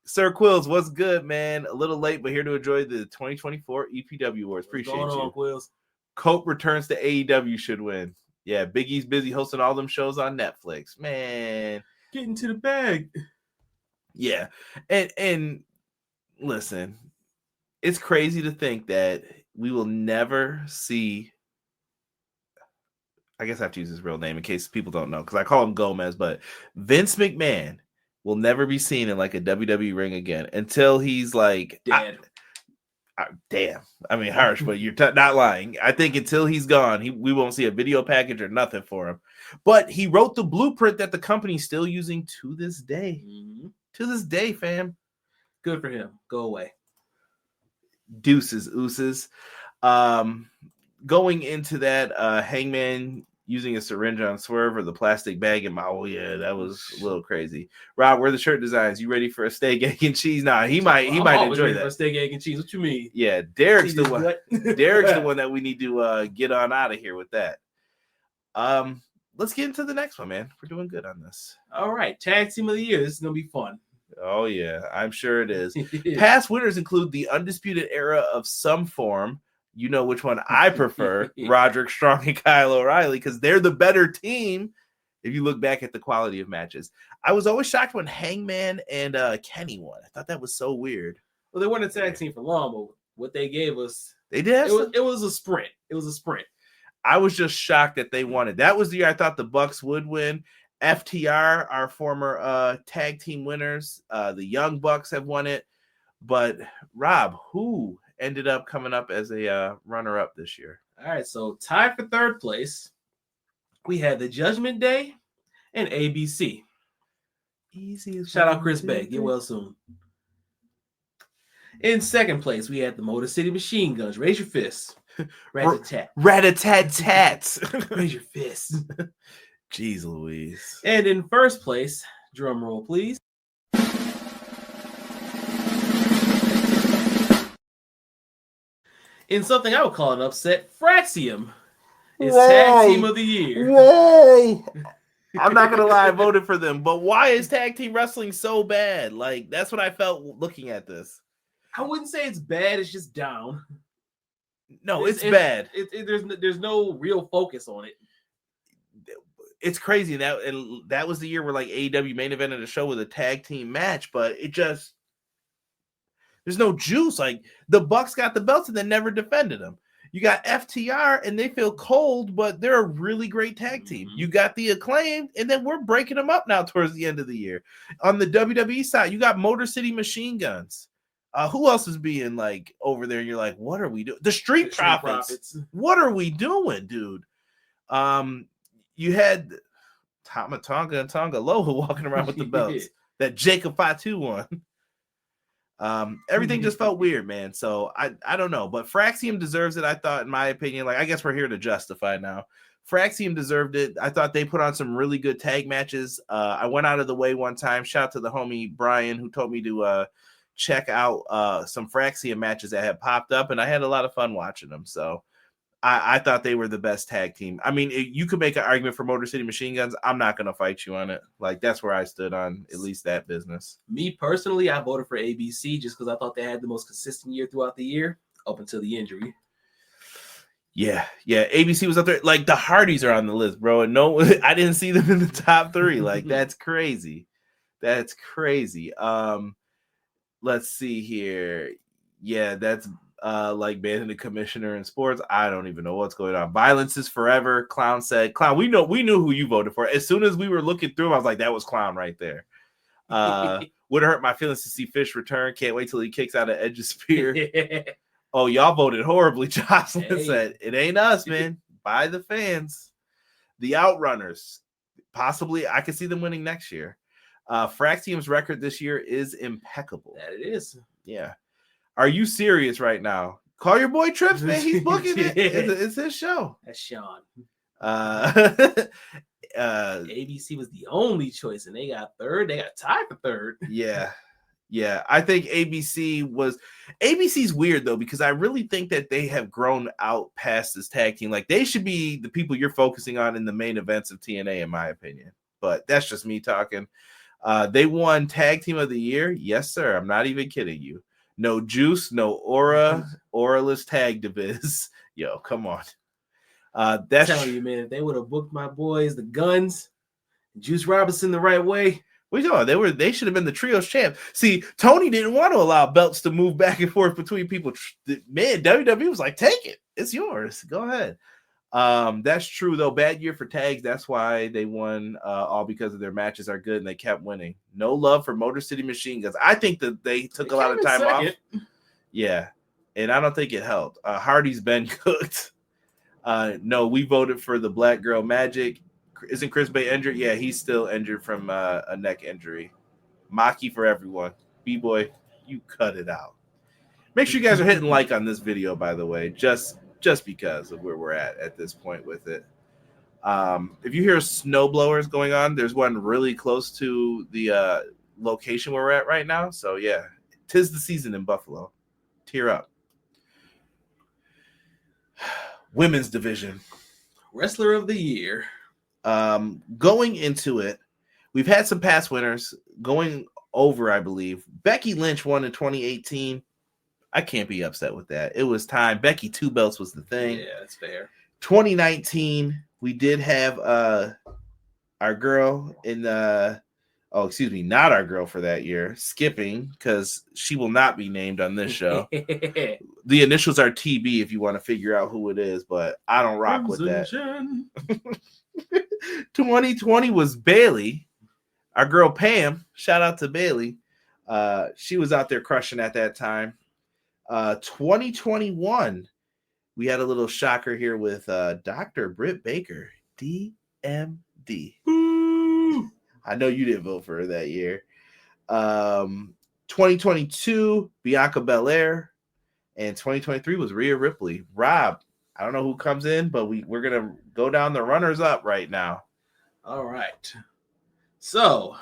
Sir Quills, what's good, man? A little late, but here to enjoy the 2024 EPW Awards. Appreciate you. On, Quills? Cope returns to AEW should win. Yeah, Big E's busy hosting all them shows on Netflix. Man. Get into the bag. Yeah. And listen, it's crazy to think that we will never see, I guess I have to use his real name in case people don't know, because I call him Gomez, but Vince McMahon will never be seen in like a WWE ring again until he's like dead. Damn. I mean, harsh, but you're not lying. I think until he's gone, we won't see a video package or nothing for him. But he wrote the blueprint that the company's still using to this day. Mm-hmm. To this day, fam. Good for him. Go away. Deuces, ooses. Going into that, Hangman, using a syringe on Swerve or the plastic bag in my. Oh yeah, that was a little crazy. Rob, where are the shirt designs? You ready for a steak, egg, and cheese? Nah, he might enjoy ready that. for a steak, egg, and cheese. What you mean? Yeah, Derek's See the one. Derek's the one that we need to get on out of here with that. Let's get into the next one, man. We're doing good on this. All right, tag team of the year. This is gonna be fun. Oh yeah, I'm sure it is. Past winners include the Undisputed Era of some form. You know which one I prefer, Roderick Strong and Kyle O'Reilly, because they're the better team if you look back at the quality of matches. I was always shocked when Hangman and Kenny won. I thought that was so weird. Well, they weren't a tag team for long, but what they gave us, they did. It was a sprint. It was a sprint. I was just shocked that they won it. That was the year I thought the Bucks would win. FTR, our former tag team winners, the Young Bucks have won it. But Rob, who ended up coming up as a runner-up this year? All right, so tied for third place, we had the Judgment Day and ABC. Easy. Shout out Chris Bay. Get well soon. In second place, we had the Motor City Machine Guns. Raise your fists. Rat-a-tat. Rat-a-tat-tat. Raise your fists. Jeez Louise. And in first place, drum roll, please. In something I would call an upset, Fraxium is tag team of the year. Yay! I'm not gonna lie, I voted for them, but why is tag team wrestling so bad? Like, that's what I felt looking at this. I wouldn't say it's bad, it's just down. No, it's bad. There's no real focus on it. It's crazy that was the year where like AEW main evented a show with a tag team match, but it just there's no juice. Like the Bucks got the belts and they never defended them. You got FTR and they feel cold, but they're a really great tag team. You got the Acclaimed, and then we're breaking them up now towards the end of the year. On the WWE side, you got Motor City Machine Guns. Who else is being like over there? And you're like, what are we doing? The Street Profits. What are we doing, dude? You had Tama Tonga and Tonga Loa walking around with the belts that Jacob Fatu won. Everything just felt weird, man. So I don't know, but Fraxium deserves it. I thought, in my opinion, like I guess we're here to justify now. Fraxium deserved it. I thought they put on some really good tag matches. I went out of the way one time. Shout out to the homie Brian who told me to check out some Fraxium matches that had popped up, and I had a lot of fun watching them. So I thought they were the best tag team. I mean, you could make an argument for Motor City Machine Guns. I'm not going to fight you on it. Like, that's where I stood on at least that business. Me personally, I voted for ABC just because I thought they had the most consistent year throughout the year up until the injury. Yeah. ABC was up there. Like, the Hardys are on the list, bro. And no, I didn't see them in the top 3. Like, that's crazy. That's crazy. Let's see here. Yeah, that's like banning the commissioner in sports. I don't even know what's going on. Violence is forever. Clown said, Clown, we knew who you voted for. As soon as we were looking through, I was like, that was Clown right there. Would hurt my feelings to see Fish return. Can't wait till he kicks out an Edge's spear. Oh, y'all voted horribly. Jocelyn said, it ain't us, man. By the fans. The Outrunners. Possibly, I could see them winning next year. Fraxium's record this year is impeccable. That it is. Yeah. Are you serious right now? Call your boy Trips, man. He's booking it. It's his show. That's Sean. ABC was the only choice, and they got third. They got tied for third. Yeah. I think ABC's weird though, because I really think that they have grown out past this tag team. Like they should be the people you're focusing on in the main events of TNA, in my opinion. But that's just me talking. They won Tag Team of the Year. Yes, sir. I'm not even kidding you. No juice, no aura, auraless tag diviz. Yo, come on. That's telling you, man, if they would have booked my boys, the Guns, Juice Robinson the right way. What are you talking about? They should have been the trios champ. See, Tony didn't want to allow belts to move back and forth between people. Man, WWE was like, take it. It's yours. Go ahead. That's true though. Bad year for tags. That's why they won, all because of their matches are good and they kept winning. No love for Motor City Machine Guns. I think that they took a lot of time off. Yeah, and I don't think it helped. Hardy's been cooked. No, we voted for the Black Girl Magic. Isn't Chris Bay injured? Yeah, he's still injured from a neck injury. Maki for everyone. B-boy, you cut it out. Make sure you guys are hitting like on this video, by the way, just because of where we're at this point with it. If you hear snow blowers going on, there's one really close to the location where we're at right now. So yeah, 'tis the season in Buffalo. Tear up. Women's division. Wrestler of the Year. Going into it, we've had some past winners. Going over, I believe. Becky Lynch won in 2018. I can't be upset with that. It was time. Becky 2 belts was the thing. Yeah, that's fair. 2019, we did have our girl in the not our girl for that year, skipping because she will not be named on this show. The initials are TB if you want to figure out who it is, but I don't rock with that. 2020 was Bailey, our girl Pam. Shout out to Bailey. She was out there crushing at that time. 2021, we had a little shocker here with Dr. Britt Baker, DMD. I know you didn't vote for her that year. 2022, Bianca Belair, and 2023 was Rhea Ripley. Rob, I don't know who comes in, but we're gonna go down the runners up right now. All right. So,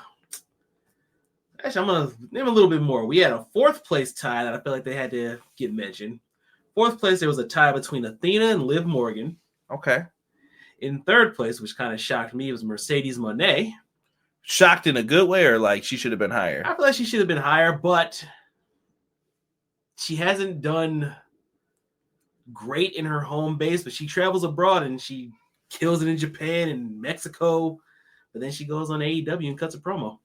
actually, I'm gonna name a little bit more. We had a 4th place tie that I feel like they had to get mentioned. 4th place, there was a tie between Athena and Liv Morgan. Okay. In 3rd place, which kind of shocked me, was Mercedes Moné. Shocked in a good way, or like she should have been higher? I feel like she should have been higher, but she hasn't done great in her home base, but she travels abroad and she kills it in Japan and Mexico, but then she goes on AEW and cuts a promo.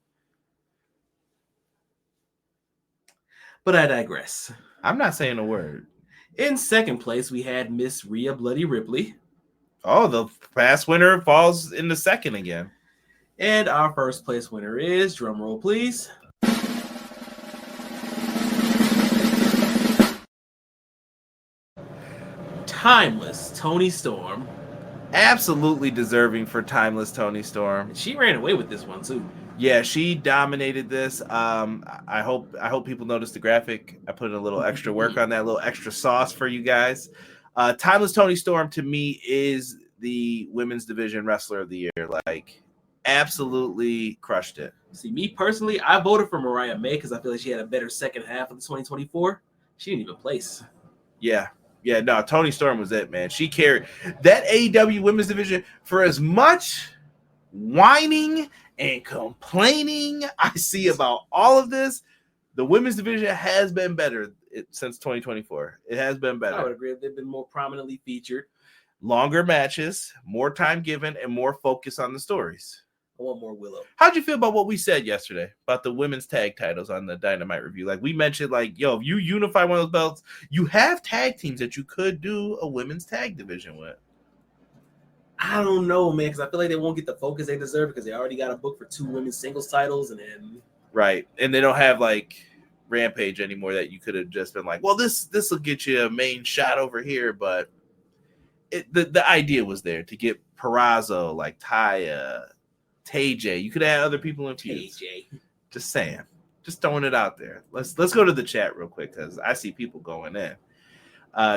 But I digress. I'm not saying a word. In 2nd place, we had Miss Rhea Bloody Ripley. Oh, the past winner falls in the 2nd again. And our 1st place winner is, drum roll please, Timeless Toni Storm. Absolutely deserving for Timeless Toni Storm. She ran away with this one too. Yeah, she dominated this. I hope people notice the graphic. I put in a little extra work on that, little extra sauce for you guys. Timeless Toni Storm to me is the women's division wrestler of the year. Like, absolutely crushed it. See, me personally, I voted for Mariah May because I feel like she had a better second half of the 2024. She didn't even place. Yeah, no, Toni Storm was it, man. She carried that AEW women's division. For as much whining and complaining I see about all of this, the women's division has been better since 2024. It has been better. I would agree. They've been more prominently featured. Longer matches, more time given, and more focus on the stories. I want more Willow. How'd you feel about what we said yesterday about the women's tag titles on the Dynamite review? Like, we mentioned, like, yo, if you unify one of those belts, you have tag teams that you could do a women's tag division with. I don't know, man, because I feel like they won't get the focus they deserve because they already got a book for 2 women's singles titles, and then right, and they don't have like Rampage anymore that you could have just been like, well, this will get you a main shot over here, but the idea was there to get Purrazzo, like Taya, TJ. You could have had other people in feuds. Just saying, just throwing it out there. Let's go to the chat real quick because I see people going in.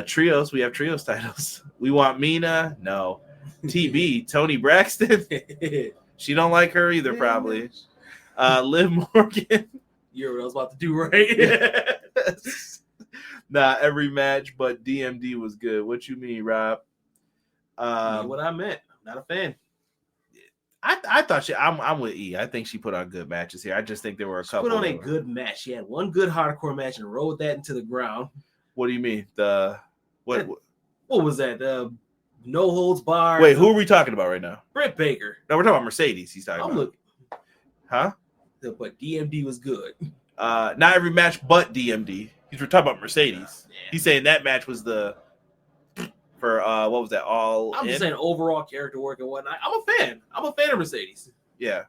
Trios, we have trios titles. We want Mina, no. TB, Tony Braxton. She don't like her either, probably. Liv Morgan. You know what I was about to do, right? Nah, every match but DMD was good. What you mean, Rob? What I meant. I'm not a fan. I thought I'm with E. I think she put on good matches here. I just think there were a couple. Put on a good match. She had one good hardcore match and rode that into the ground. What do you mean? What was that? No holds barred. Wait, who are we talking about right now? Britt Baker. No, we're talking about Mercedes. He's talking about. Looking. Huh? But DMD was good. Not every match but DMD. We're talking about Mercedes. Yeah. He's saying that match was for what was that? Just saying overall character work and whatnot. I'm a fan. I'm a fan of Mercedes. Yeah.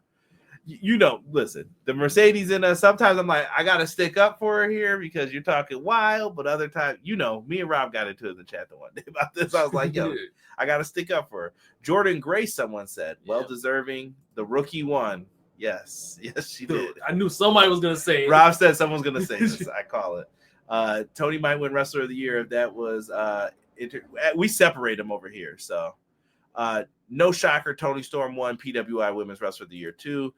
Listen, the Mercedes in us, sometimes I'm like, I got to stick up for her here because you're talking wild, but other times, me and Rob got into it in the chat the one day about this. I was like, yo, I got to stick up for her. Jordan Grace, someone said, well-deserving. The rookie won. Yes, she did. I knew somebody was going to say it. Rob said someone's going to say this. I call it. Tony might win Wrestler of the Year if that was we separate him over here. So No shocker, Tony Storm won PWI Women's Wrestler of the Year 2.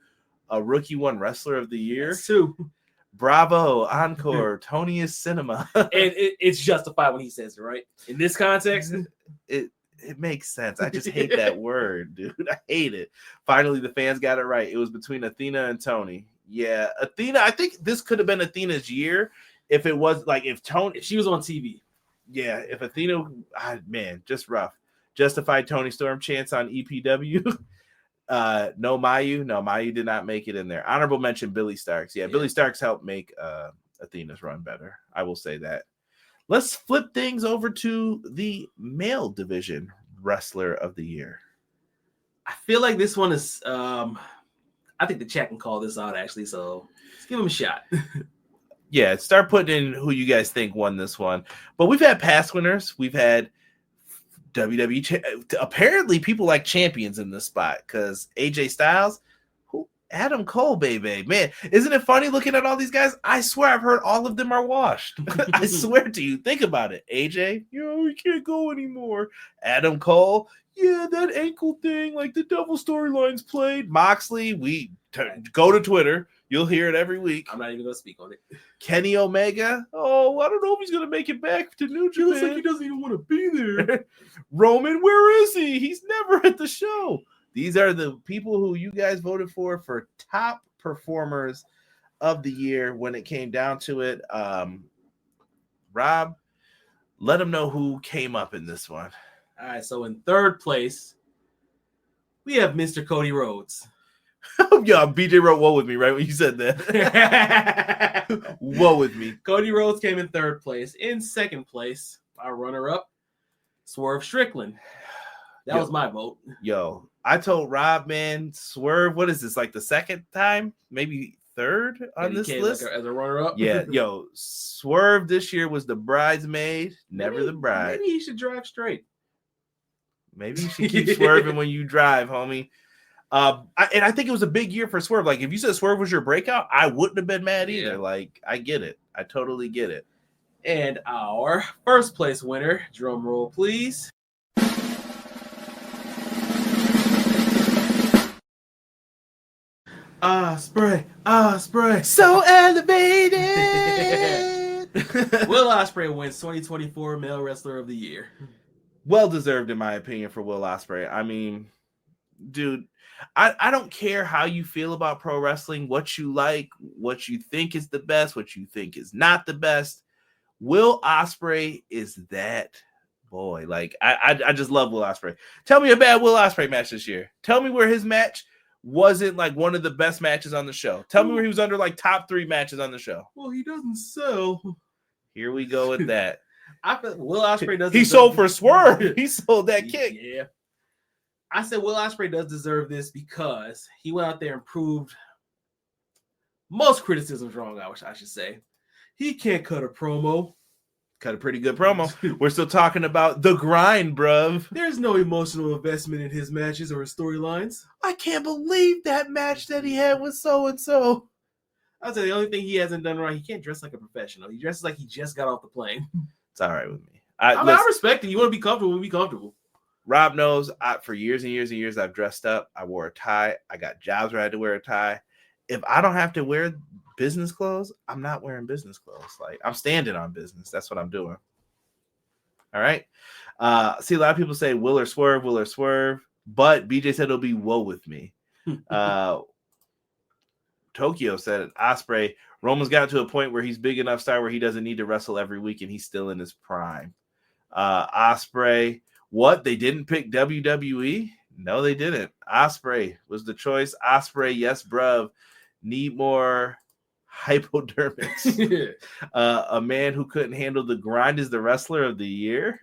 A rookie won Wrestler of the Year. That's 2. Bravo, encore, Tony is cinema. And it's justified when he says it, right? In this context, it makes sense. I just hate that word, dude. I hate it. Finally, the fans got it right. It was between Athena and Tony. Yeah, Athena. I think this could have been Athena's year if it was like if she was on TV. Yeah, if Athena, man, just rough. Justified Tony Storm chance on EPW. No Mayu did not make it in there. Honorable mention Billy Starks. Yeah, Billy Starks helped make Athena's run better. I will say that. Let's flip things over to the male division Wrestler of the Year. I feel like this one is I think the chat can call this out actually, so let's give him a shot. Yeah, start putting in who you guys think won this one. But we've had past winners. We've had WWE. Apparently, people like champions in this spot because AJ Styles, Adam Cole, baby. Man, isn't it funny looking at all these guys? I swear I've heard all of them are washed. I swear to you. Think about it. AJ, we can't go anymore. Adam Cole, that ankle thing, like the double storylines played. Moxley, go to Twitter. You'll hear it every week. I'm not even going to speak on it. Kenny Omega. Oh, I don't know if he's going to make it back to New Japan. Feels like he doesn't even want to be there. Roman, where is he? He's never at the show. These are the people who you guys voted for top performers of the year when it came down to it. Rob, let them know who came up in this one. All right, so in third place, we have Mr. Cody Rhodes. Yeah, BJ wrote "woe with me" right when you said that. Woe with me. Cody Rhodes came in third place. In second place, our runner-up, Swerve Strickland. That was my vote. Yo, I told Rob, man, Swerve. What is this? Like the second time, maybe third on this list as a runner-up. Yeah, yo, Swerve this year was the bridesmaid, never the bride. Maybe he should drive straight. Maybe you should keep swerving when you drive, homie. I think it was a big year for Swerve. Like, if you said Swerve was your breakout, I wouldn't have been mad either. Yeah. Like, I get it. I totally get it. And our first place winner, drum roll, please. Ospreay. So elevated. Will Ospreay wins 2024 Male Wrestler of the Year. Well deserved, in my opinion, for Will Ospreay. I mean, dude, I don't care how you feel about pro wrestling, what you like, what you think is the best, what you think is not the best. Will Ospreay is that boy. Like, I just love Will Ospreay. Tell me a bad Will Ospreay match this year. Tell me where his match wasn't like one of the best matches on the show. Tell me where he was under like top 3 matches on the show. Well, he doesn't sell. Here we go with that. I feel Will Ospreay doesn't. He sold for Swerve. He sold that kick. Yeah. I said Will Ospreay does deserve this because he went out there and proved most criticisms wrong, I should say. He can't cut a promo. Cut a pretty good promo. We're still talking about the grind, bruv. There's no emotional investment in his matches or his storylines. I can't believe that match that he had with so-and-so. I'll tell you, the only thing he hasn't done right, he can't dress like a professional. He dresses like he just got off the plane. It's all right with me. I respect it. You want to be comfortable, we'll be comfortable. Rob knows for years and years and years I've dressed up. I wore a tie. I got jobs where I had to wear a tie. If I don't have to wear business clothes, I'm not wearing business clothes. Like, I'm standing on business. That's what I'm doing. All right. See, a lot of people say Will or Swerve, but BJ said it'll be woe with me. Tokyo said Ospreay. Roman's got to a point where he's big enough star where he doesn't need to wrestle every week and he's still in his prime. Ospreay. What? They didn't pick WWE? No, they didn't. Ospreay was the choice. Ospreay, yes, bruv. Need more hypodermics. A man who couldn't handle the grind is the wrestler of the year.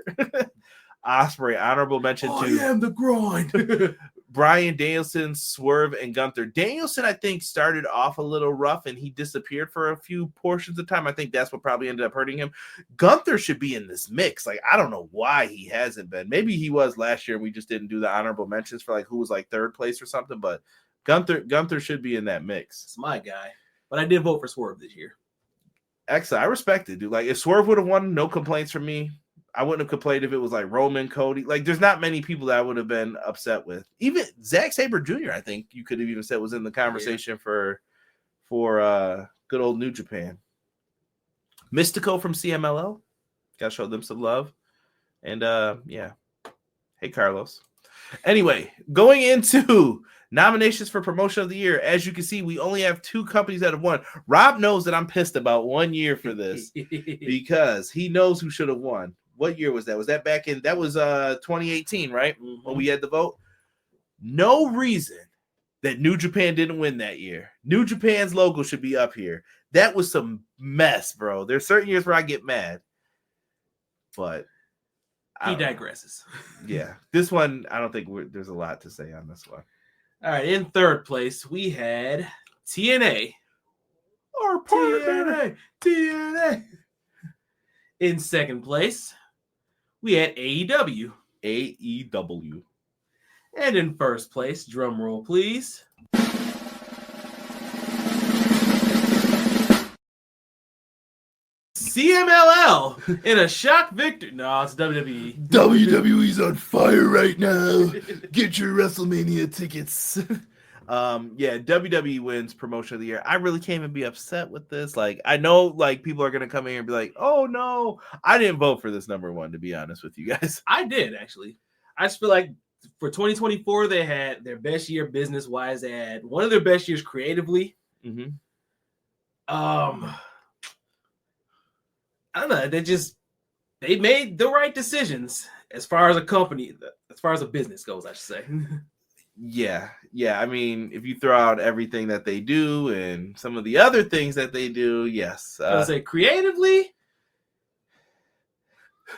Ospreay, honorable mention to I am the grind. Bryan Danielson, Swerve, and Gunther. Danielson, I think, started off a little rough and he disappeared for a few portions of time. I think that's what probably ended up hurting him. Gunther should be in this mix. Like, I don't know why he hasn't been. Maybe he was last year and we just didn't do the honorable mentions for like who was like third place or something, but Gunther should be in that mix. It's my guy. But I did vote for Swerve this year. Excellent. I respect it, dude. Like, if Swerve would have won, no complaints from me. I wouldn't have complained if it was like Roman, Cody. Like, there's not many people that I would have been upset with. Even Zack Sabre Jr., I think you could have even said was in the conversation for good old New Japan. Mystico from CMLL. Gotta show them some love. And yeah. Hey, Carlos. Anyway, going into nominations for Promotion of the Year, as you can see, we only have 2 companies that have won. Rob knows that I'm pissed about 1 year for this because he knows who should have won. What year was that? Was that back in, that was 2018, right? Mm-hmm. When we had the vote? No reason that New Japan didn't win that year. New Japan's logo should be up here. That was some mess, bro. There's certain years where I get mad, but he digresses. Yeah, this one, I don't think there's a lot to say on this one. All right, in third place, we had TNA. Our partner. TNA. In second place, we had AEW. AEW. And in first place, drum roll, please. CMLL in a shock victory. No, it's WWE. WWE's on fire right now. Get your WrestleMania tickets. Yeah, WWE wins Promotion of the Year. I really can't even be upset with this. Like, I know, like, people are gonna come in here and be like, "Oh no, I didn't vote for this number 1." To be honest with you guys, I did actually. I just feel like for 2024 they had their best year business wise. They had one of their best years creatively. Mm-hmm. I don't know. They made the right decisions as far as a company, as far as a business goes, I should say. Yeah. I mean, if you throw out everything that they do and some of the other things that they do, yes. I would say creatively,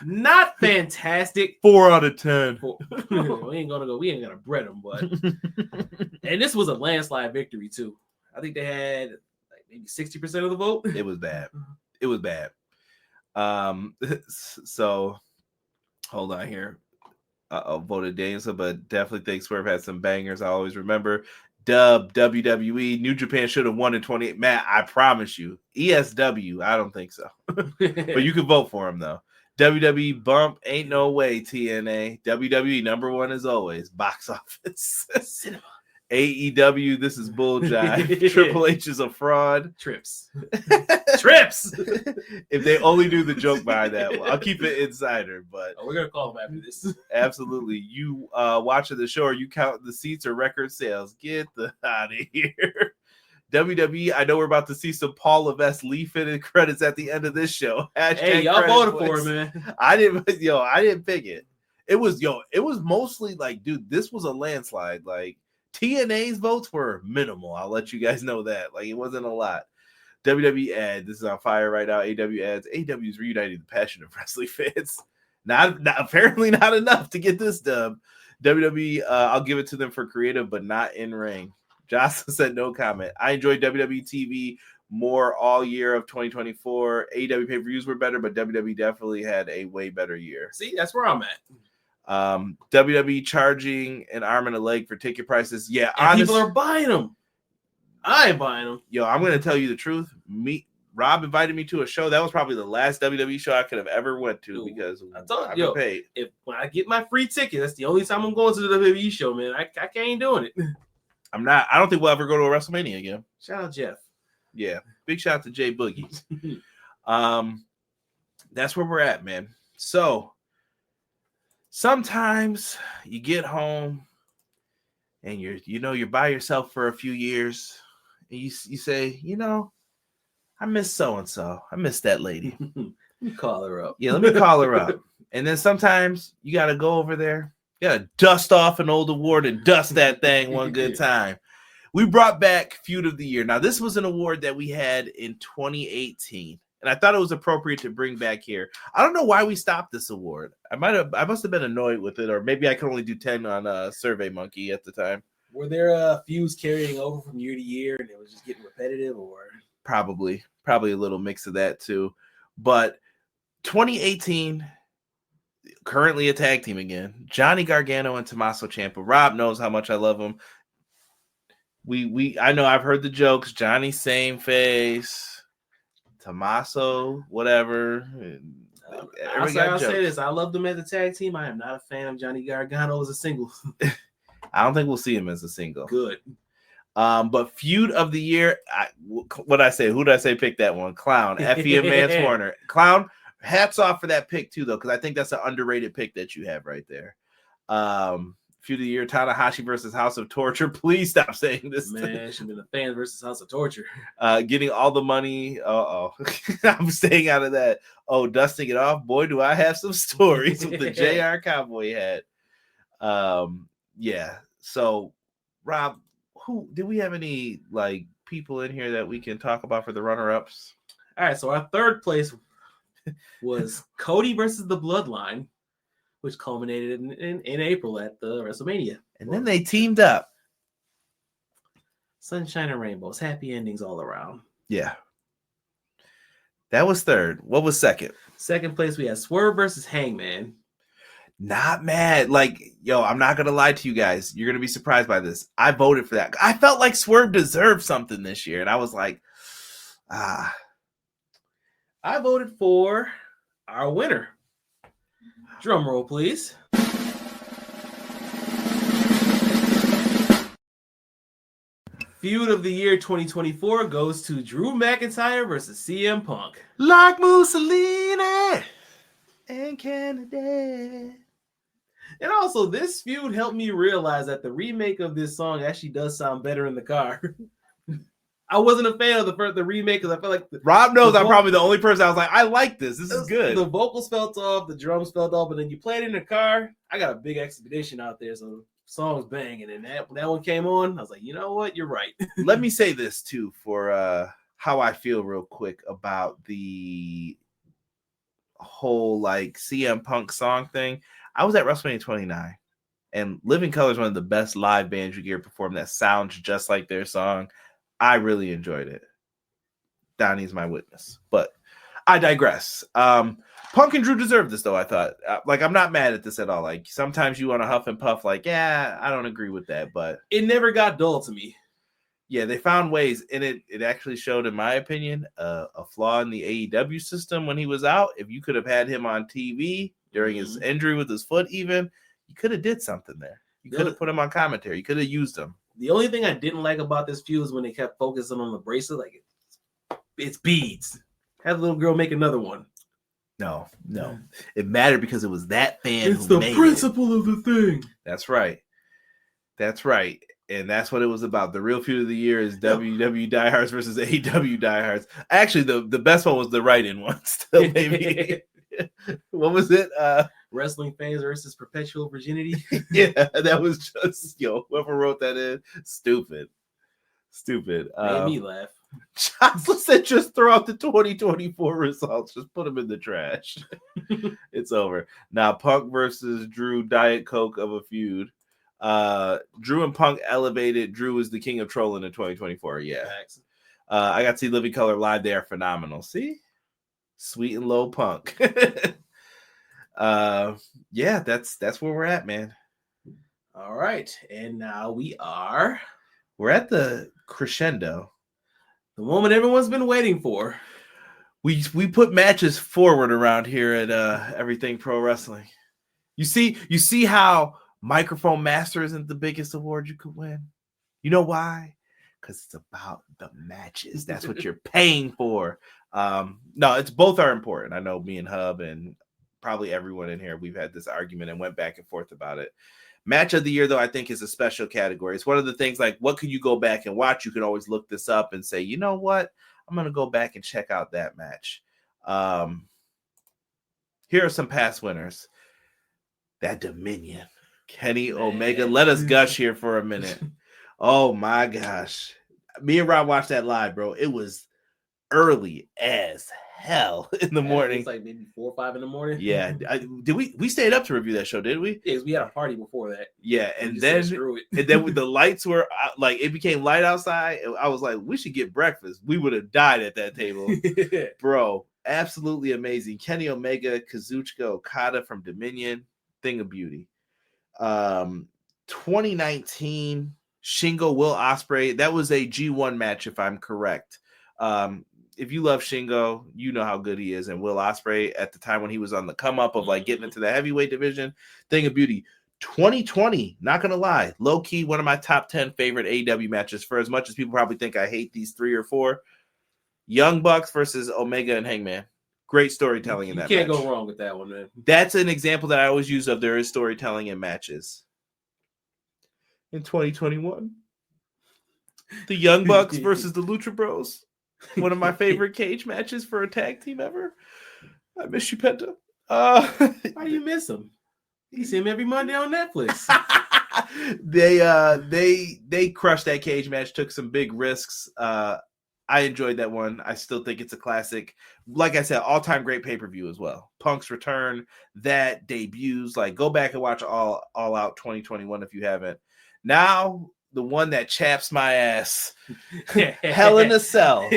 not fantastic. 4 out of 10. We ain't gonna bread them, but and this was a landslide victory too. I think they had like maybe 60% of the vote. It was bad. So hold on here. Voted Danielson, but definitely think Swerve had some bangers. I always remember WWE. New Japan should have won in 28. Matt, I promise you. ESW, I don't think so. But you can vote for him though. WWE bump, ain't no way. TNA. WWE number 1 as always. Box office. Cinema. AEW, this is bull jive. Triple H is a fraud. Trips. If they only do the joke behind that one, I'll keep it insider. But we're gonna call them after this. Absolutely, you watching the show, or you count the seats or record sales. Get the out of here. WWE, I know we're about to see some Paul Levesque leaf-fitted credits at the end of this show. Hey, y'all voted for it, man. I didn't pick it. It was mostly like, dude, this was a landslide. Like, TNA's votes were minimal. I'll let you guys know that. Like, it wasn't a lot. WWE ad. This is on fire right now. AW ads. AW is reuniting the passion of wrestling fans. Apparently not enough to get this dub. WWE, I'll give it to them for creative, but not in ring. Jocelyn said no comment. I enjoyed WWE TV more all year of 2024. AEW pay-per-views were better, but WWE definitely had a way better year. See, that's where I'm at. WWE charging an arm and a leg for ticket prices. Yeah, people are buying them. I ain't buying them. Yo, I'm gonna tell you the truth. Rob invited me to a show. That was probably the last WWE show I could have ever went to because I told you, paid. When I get my free ticket, that's the only time I'm going to the WWE show, man. I can't doing it. I don't think we'll ever go to a WrestleMania again. Shout out Jeff. Yeah, big shout out to Jay Boogie. That's where we're at, man. So sometimes you get home and you're by yourself for a few years, and you say, I miss so-and-so. I miss that lady. Let me call her up. Yeah, let me call her up. And then sometimes you got to go over there. You got to dust off an old award and dust that thing one good time. We brought back Feud of the Year. Now, this was an award that we had in 2018. And I thought it was appropriate to bring back here. I don't know why we stopped this award. I must have been annoyed with it, or maybe I could only do 10 on SurveyMonkey at the time. Were there feuds carrying over from year to year and it was just getting repetitive, or probably a little mix of that too? But 2018, currently a tag team again. Johnny Gargano and Tommaso Ciampa. Rob knows how much I love him. I know I've heard the jokes. Johnny same face. Tommaso, whatever. I'll say this. I love them as a tag team. I am not a fan of Johnny Gargano as a single. I don't think we'll see him as a single. Good. But Feud of the Year, what did I say? Who did I say pick that one? Clown. Effie and Mance Warner. Clown, hats off for that pick too, though, because I think that's an underrated pick that you have right there. Feud of the Year, Tanahashi versus House of Torture. Please stop saying this. Man, it should be the fans versus House of Torture. Getting all the money. I'm staying out of that. Oh, dusting it off. Boy, do I have some stories with the JR Cowboy hat. Yeah. So, Rob, do we have any like people in here that we can talk about for the runner-ups? All right, so our third place was Cody versus the Bloodline, which culminated in April at the WrestleMania. And then they teamed up. Sunshine and rainbows, happy endings all around. Yeah. That was third. What was second? Second place, we had Swerve versus Hangman. Not mad. Like, yo, I'm not going to lie to you guys. You're going to be surprised by this. I voted for that. I felt like Swerve deserved something this year. And I was like, I voted for our winner. Drum roll, please. Feud of the Year 2024 goes to Drew McIntyre versus CM Punk. Like Mussolini and Kennedy. And also, this feud helped me realize that the remake of this song actually does sound better in the car. I wasn't a fan of the remake because I felt like Rob knows I'm probably the only person I was like, I like this. This is good. The vocals felt off, the drums felt off, but then you play it in the car. I got a big expedition out there, so songs banging, and that one came on. I was like, you know what, you're right. Let me say this too for how I feel real quick about the whole like CM Punk song thing. I was at WrestleMania 29, and Living Color is one of the best live bands you get perform that sounds just like their song. I really enjoyed it. Donnie's my witness, but I digress. Punk and Drew deserve this, though. I thought, like, I'm not mad at this at all. Like, sometimes you want to huff and puff, like, yeah, I don't agree with that, but it never got dull to me. Yeah, they found ways, and it actually showed, in my opinion, a flaw in the AEW system when he was out. If you could have had him on TV during his injury with his foot, even, you could have did something there. You could have put him on commentary. You could have used him. The only thing I didn't like about this feud is when they kept focusing on the bracelet, like it's beads. Have the little girl make another one. No. It mattered because it was that fan it's who made it. It's the principle of the thing. That's right. And that's what it was about. The real feud of the year is WWE diehards versus AEW diehards. Actually, the best one was the write-in one. Still, maybe. What was it? Wrestling fans versus perpetual virginity. Yeah, that was just whoever wrote that in, stupid. Made me laugh. Jocelyn said, just throw out the 2024 results. Just put them in the trash. It's over. Now, Punk versus Drew, Diet Coke of a feud. Drew and Punk elevated. Drew is the king of trolling in 2024. Yeah. I got to see Living Color live. They are phenomenal. See? Sweet and low Punk. Yeah, that's where we're at, man. All right. And now we're at the crescendo. The moment everyone's been waiting for. We put matches forward around here at Everything Pro Wrestling. You see how Microphone Master isn't the biggest award you could win? You know why? Because it's about the matches. That's what you're paying for. No, it's both are important. I know me and Hub and probably everyone in here, we've had this argument and went back and forth about it. Match of the year, though, I think is a special category. It's one of the things like, what can you go back and watch? You can always look this up and say, you know what? I'm going to go back and check out that match. Here are some past winners. That Dominion. Kenny Omega. Let us gush here for a minute. Oh, my gosh. Me and Rob watched that live, bro. It was early as hell in the morning. It's like maybe 4 or 5 in the morning. Yeah. We stayed up to review that show, did we? Yes, we had a party before that. Yeah, and then with the lights were like, it became light outside. I was like, we should get breakfast. We would have died at that table. Bro, absolutely amazing. Kenny Omega, Kazuchika Okada from Dominion, thing of beauty. 2019 Shingo Will Ospreay, that was a G1 match if I'm correct. if you love Shingo, you know how good he is. And Will Ospreay at the time when he was on the come up of like getting into the heavyweight division, thing of beauty. 2020, not gonna lie, low key one of my top 10 favorite AEW matches. For as much as people probably think I hate these 3 or 4, Young Bucks versus Omega and Hangman. Great storytelling in that match. You can't go wrong with that one, man. That's an example that I always use of there is storytelling in matches. In 2021, the Young Bucks versus the Lucha Bros. One of my favorite cage matches for a tag team ever. I miss you, Penta. Why do you miss him? You see him every Monday on Netflix. They crushed that cage match, took some big risks. I enjoyed that one. I still think it's a classic. Like I said, all-time great pay-per-view as well. Punk's return, that debuts. Like, go back and watch All Out 2021 if you haven't. Now, the one that chaps my ass. Hell in a Cell.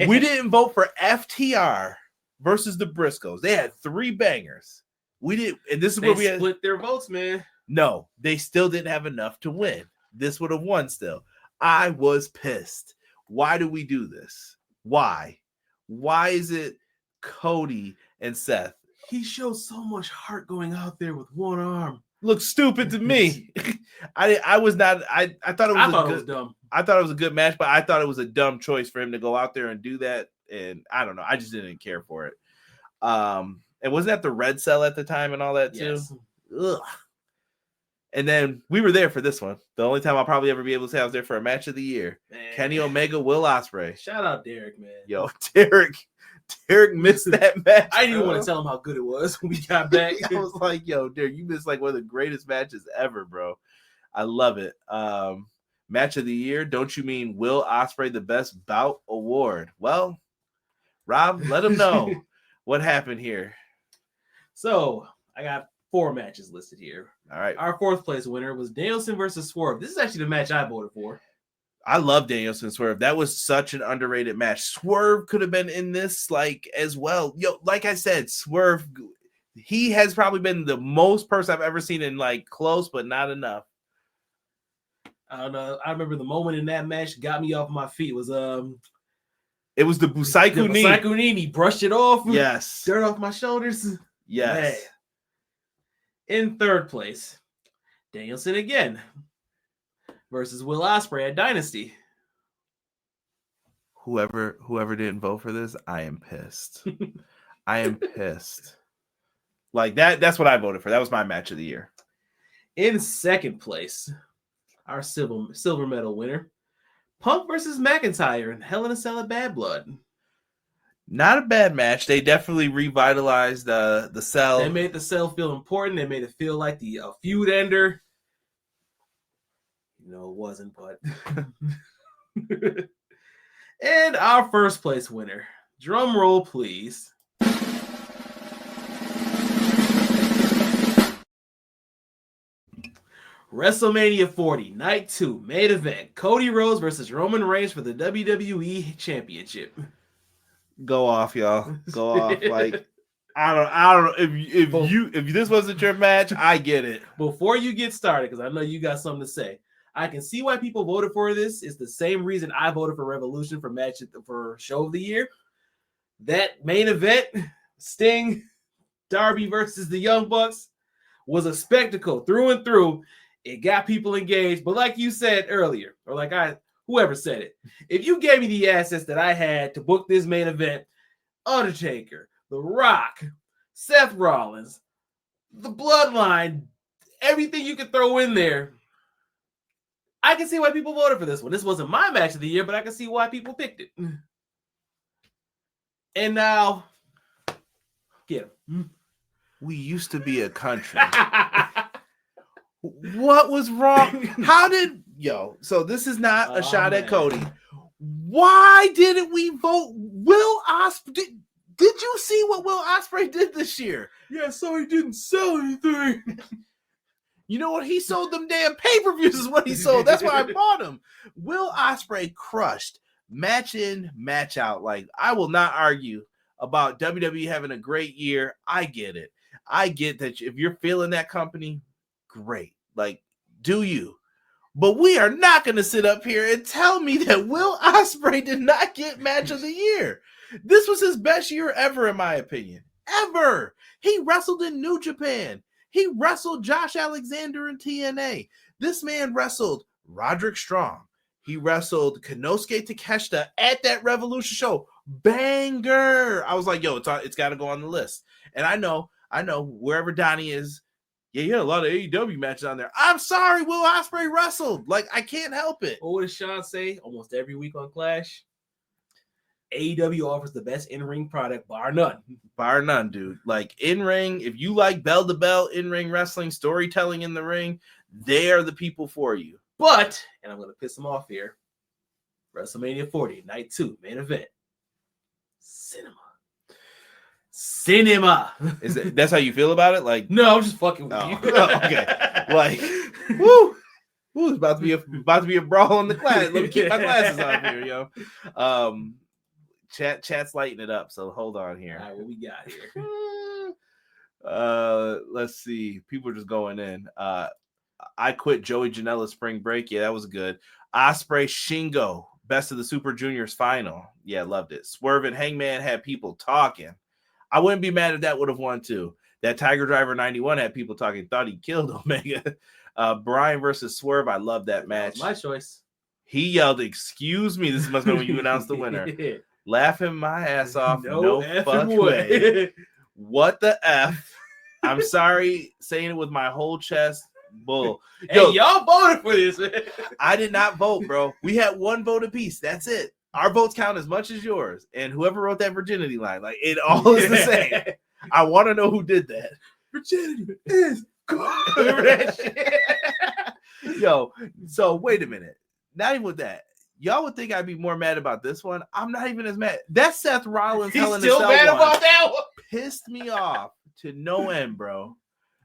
We didn't vote for FTR versus the Briscoes. They had 3 bangers. We did, and this is where we split their votes, man. No, they still didn't have enough to win. This would have won still. I was pissed. Why do we do this? Why? Why is it Cody and Seth? He showed so much heart going out there with one arm. Looks stupid to me. I was not. I thought it was dumb. I thought it was a good match, but I thought it was a dumb choice for him to go out there and do that. And I don't know. I just didn't care for it. And wasn't that the Red Cell at the time and all that too? Yes. Ugh. And then we were there for this one. The only time I'll probably ever be able to say I was there for a match of the year. Man. Kenny Omega, Will Ospreay. Shout out Derek, man. Yo, Derek missed that match. I didn't even want to tell him how good it was when we got back. I was like, yo, Derek, you missed like one of the greatest matches ever, bro. I love it. Match of the year. Don't you mean Will Ospreay the best bout award? Well, Rob, let him know what happened here. So I got 4 matches listed here. All right. Our 4th place winner was Danielson versus Swerve. This is actually the match I voted for. I love Danielson Swerve. That was such an underrated match. Swerve could have been in this like as well. Yo, like I said, Swerve, he has probably been the most person I've ever seen in like close, but not enough. I don't know. I remember the moment in that match got me off my feet. It was the Busaiku knee. Busaiku knee. He brushed it off. Yes. Dirt off my shoulders. Yes. Man. In 3rd place, Danielson again versus Will Ospreay at Dynasty. Whoever didn't vote for this, I am pissed. I am pissed. Like that's what I voted for. That was my match of the year. In 2nd place, our silver medal winner, Punk versus McIntyre in Hell in a Cell of Bad Blood. Not a bad match. They definitely revitalized the Cell. They made the Cell feel important. They made it feel like the feud ender. You know, it wasn't, but. And our 1st place winner. Drum roll, please. WrestleMania 40, Night 2, main event. Cody Rhodes versus Roman Reigns for the WWE Championship. Go off, y'all. Go off. Like I don't know if this wasn't your match, I get it. Before you get started, because I know you got something to say. I can see why people voted for this. It's the same reason I voted for Revolution for Show of the Year. That main event, Sting, Darby versus the Young Bucks, was a spectacle through and through. It got people engaged. But like you said earlier, or like whoever said it, if you gave me the assets that I had to book this main event, Undertaker, The Rock, Seth Rollins, the Bloodline, everything you could throw in there, I can see why people voted for this one. This wasn't my match of the year, but I can see why people picked it. And now, get him. We used to be a country. What was wrong? So this is not a shot at Cody. Why didn't we vote Will Ospreay? Did you see what Will Ospreay did this year? Yeah, so he didn't sell anything. You know what? He sold them damn pay-per-views is what he sold. That's why I bought him. Will Ospreay crushed match in, match out. Like, I will not argue about WWE having a great year. I get it. I get that if you're feeling that company, great. Like, do you? But we are not going to sit up here and tell me that Will Ospreay did not get match of the year. This was his best year ever, in my opinion. Ever. He wrestled in New Japan. He wrestled Josh Alexander in TNA. This man wrestled Roderick Strong. He wrestled Konosuke Takeshita at that Revolution show. Banger. I was like, yo, it's got to go on the list. And I know, wherever Donnie is, yeah, you had a lot of AEW matches on there. I'm sorry, Will Ospreay wrestled. Like, I can't help it. What does Sean say almost every week on Clash? AEW offers the best in-ring product, bar none. Bar none, dude. Like, in-ring, if you like bell-to-bell in-ring wrestling, storytelling in the ring, they are the people for you. But, and I'm going to piss them off here, WrestleMania 40, Night 2, main event. Cinema. That's how you feel about it? Like, no, I'm just fucking with you. Okay. Like, woo. It's about to be a brawl in the class. Let me keep my glasses on here, yo. Chat's lighting it up, so hold on here. All right, what we got here? Let's see. People are just going in. I quit Joey Janela spring break. Yeah, that was good. Ospreay Shingo, best of the Super Juniors final. Yeah, loved it. Swerve and Hangman had people talking. I wouldn't be mad if that would have won too. That Tiger Driver 91 had people talking. Thought he killed Omega. Bryan versus Swerve. I love that match. That was my choice. He yelled, "Excuse me." This must be when you announced the winner. Laughing my ass off. No fuck way. What the F? I'm sorry saying it with my whole chest. Bull. Yo, hey, y'all voted for this, man. I did not vote, bro. We had one vote apiece. That's it. Our votes count as much as yours. And whoever wrote that virginity line, like, it all is the same. I want to know who did that. Virginity is good. Remember that shit? Yo, so wait a minute. Not even with that. Y'all would think I'd be more mad about this one. I'm not even as mad. That Seth Rollins He's still mad about that one. Pissed me off to no end, bro.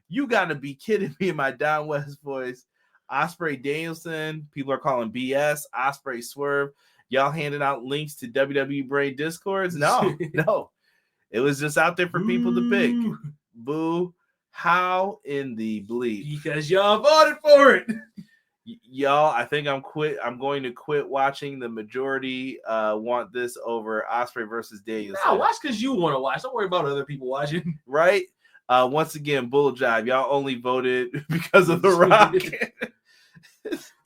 You got to be kidding me in my Down West voice. Ospreay Danielson. People are calling BS. Ospreay Swerve. Y'all handing out links to WWE Brain Discords? No. It was just out there for people to pick. Boo. How in the bleep? Because y'all voted for it. Y'all, I think I'm going to quit watching. The majority want this over Ospreay versus Danielson. No, watch because you want to watch. Don't worry about other people watching. Right? Once again, bull jive. Y'all only voted because of The Rock.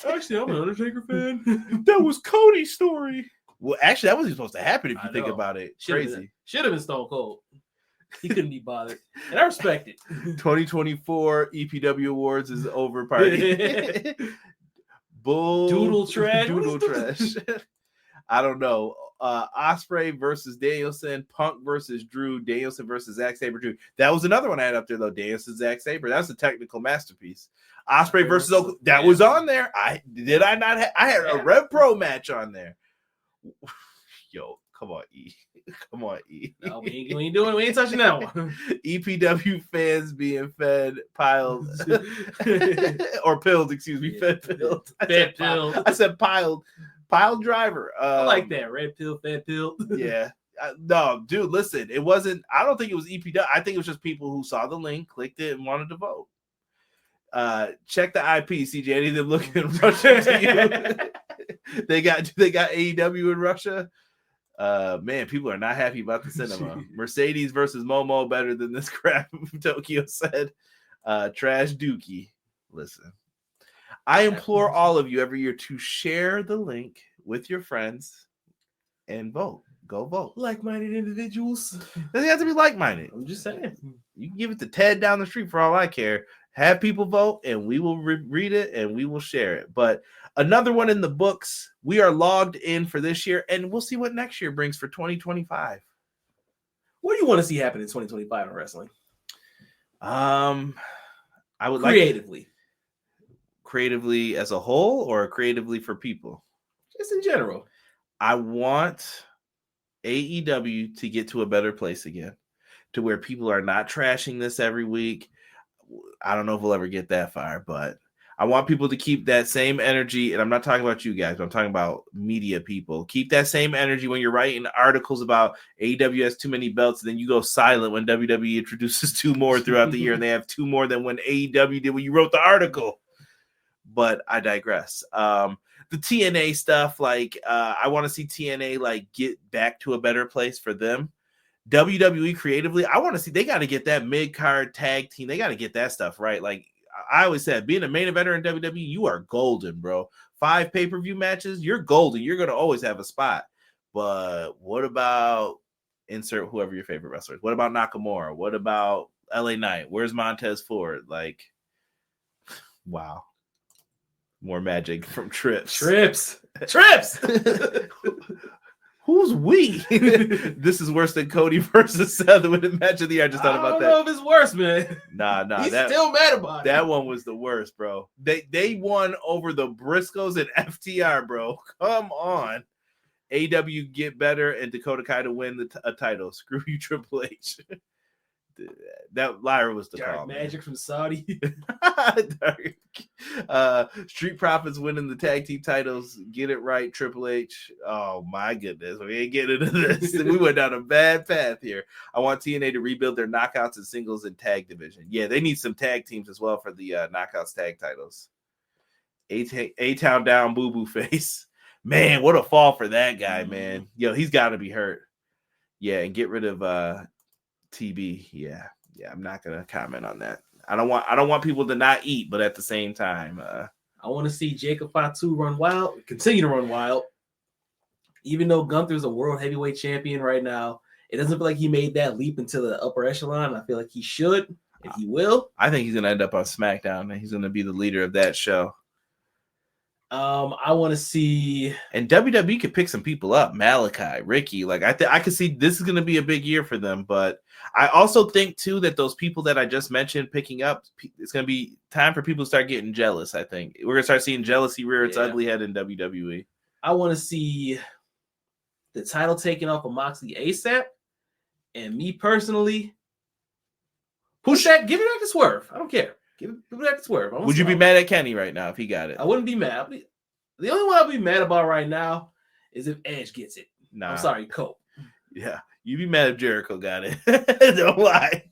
Actually, I'm an Undertaker fan. That was Cody's story. Well, actually, that wasn't supposed to happen if you think about it. Crazy. Should have been Stone Cold. He couldn't be bothered. And I respect it. 2024 EPW Awards is over party. Bull. Doodle trash. Doodle trash. I don't know. Ospreay versus Danielson, Punk versus Drew, Danielson versus Zack Sabre, Drew. That was another one I had up there though. Danielson, Zack Sabre. That's a technical masterpiece. Ospreay versus that was on there. I had a Rev Pro match on there. Yo, come on, E. Come on, E. No, we ain't touching that one. EPW fans being fed piled or pilled, excuse me, fed pilled. I said piled. Pile driver. I like that. Red pill, fat pill. Yeah. No, dude, listen. It wasn't. I don't think it was EPW. I think it was just people who saw the link, clicked it, and wanted to vote. Check the IP, CJ. Any of them looking in Russia to you? They got AEW in Russia. Man, people are not happy about the cinema. Mercedes versus Momo better than this crap. Tokyo said. Trash Dookie. Listen. I implore all of you every year to share the link with your friends and vote. Go vote. Like-minded individuals. Doesn't have to be like-minded. I'm just saying. You can give it to Ted down the street for all I care. Have people vote, and we will read it, and we will share it. But another one in the books. We are logged in for this year, and we'll see what next year brings for 2025. What do you want to see happen in 2025 in wrestling? I would creatively as a whole, or creatively for people? Just in general. I want AEW to get to a better place again, to where people are not trashing this every week. I don't know if we'll ever get that far, but I want people to keep that same energy. And I'm not talking about you guys, but I'm talking about media people. Keep that same energy when you're writing articles about AEW has too many belts, and then you go silent when WWE introduces 2 more throughout the year, and they have 2 more than when AEW did when you wrote the article. But I digress. the TNA stuff, like I want to see TNA like get back to a better place for them. WWE creatively, I want to see, they got to get that mid-card tag team. They got to get that stuff right. Like I always said, being a main eventer in WWE, you are golden, bro. 5 pay-per-view matches, you're golden. You're going to always have a spot. But what about insert whoever your favorite wrestler is? What about Nakamura? What about LA Knight? Where's Montez Ford? Like, wow. More magic from Trips. Trips. Who's we? This is worse than Cody versus Seth with the match of the year. I just thought about that. I don't know if it's worse, man. Nah. He's still mad about it. That one was the worst, bro. They won over the Briscoes and FTR, bro. Come on. AW get better and Dakota Kai to win a title. Screw you, Triple H. That liar was the call. Magic from Saudi. Street Profits winning the tag team titles. Get it right, Triple H. Oh my goodness, we ain't getting into this. We went down a bad path here. I want TNA to rebuild their knockouts and singles and tag division. Yeah, they need some tag teams as well for the knockouts tag titles. A-Town down, Boo Boo Face. Man, what a fall for that guy, man. Yo, he's got to be hurt. Yeah, and get rid of TB. Yeah, I'm not gonna comment on that. I don't want people to not eat, but at the same time, I want to see Jacob Fatu continue to run wild. Even though Gunther's a world heavyweight champion right now, it doesn't feel like he made that leap into the upper echelon. I feel like he should, and he will. I think he's gonna end up on SmackDown, and he's gonna be the leader of that show. I want to see, and WWE could pick some people up. Malachi, Ricky, like I could see this is going to be a big year for them. But I also think too that those people that I just mentioned picking up, it's going to be time for people to start getting jealous. I think we're going to start seeing jealousy rear its ugly head in WWE. I want to see the title taken off of Moxley ASAP, and me personally, give it back to Swerve. I don't care. Give it back to Swerve. Would you be mad at Kenny right now if he got it? I wouldn't be mad. The only one I'll be mad about right now is if Edge gets it. Nah. I'm sorry, Cole. Yeah, you'd be mad if Jericho got it. Don't lie.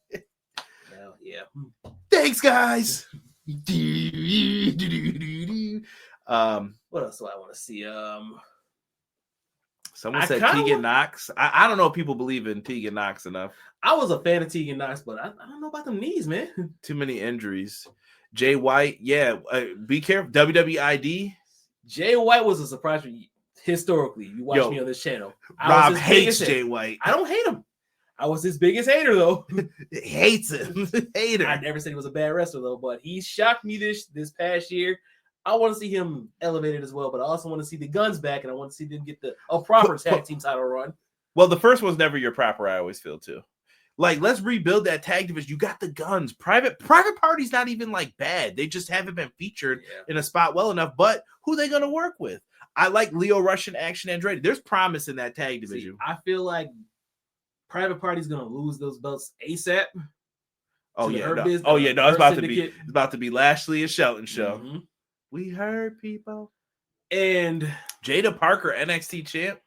Well, yeah. Thanks, guys. What else do I want to see? Someone said Tegan Knox. I don't know if people believe in Tegan Knox enough. I was a fan of Tegan Knox, but I don't know about them knees, man. Too many injuries. Jay White, be careful. WWID. Jay White was a surprise for you. Historically, you watch me on this channel. Rob hates Jay White. I don't hate him. I was his biggest hater, though. Hates him. Hater. I never said he was a bad wrestler, though, but he shocked me this past year. I want to see him elevated as well, but I also want to see the Guns back, and I want to see them get a proper tag team title run. Well, the first one's never your proper, I always feel, too. Like, let's rebuild that tag division. You got the Guns. Private Party's not even, like, bad. They just haven't been featured in a spot well enough, but who are they going to work with? I like Leo Rush and Action Andretti. There's promise in that tag division. See, I feel like Private Party's going to lose those belts ASAP. Oh, yeah. No, it's about to be Lashley and Shelton show. Mm-hmm. We heard people. And Jada Parker, NXT champ.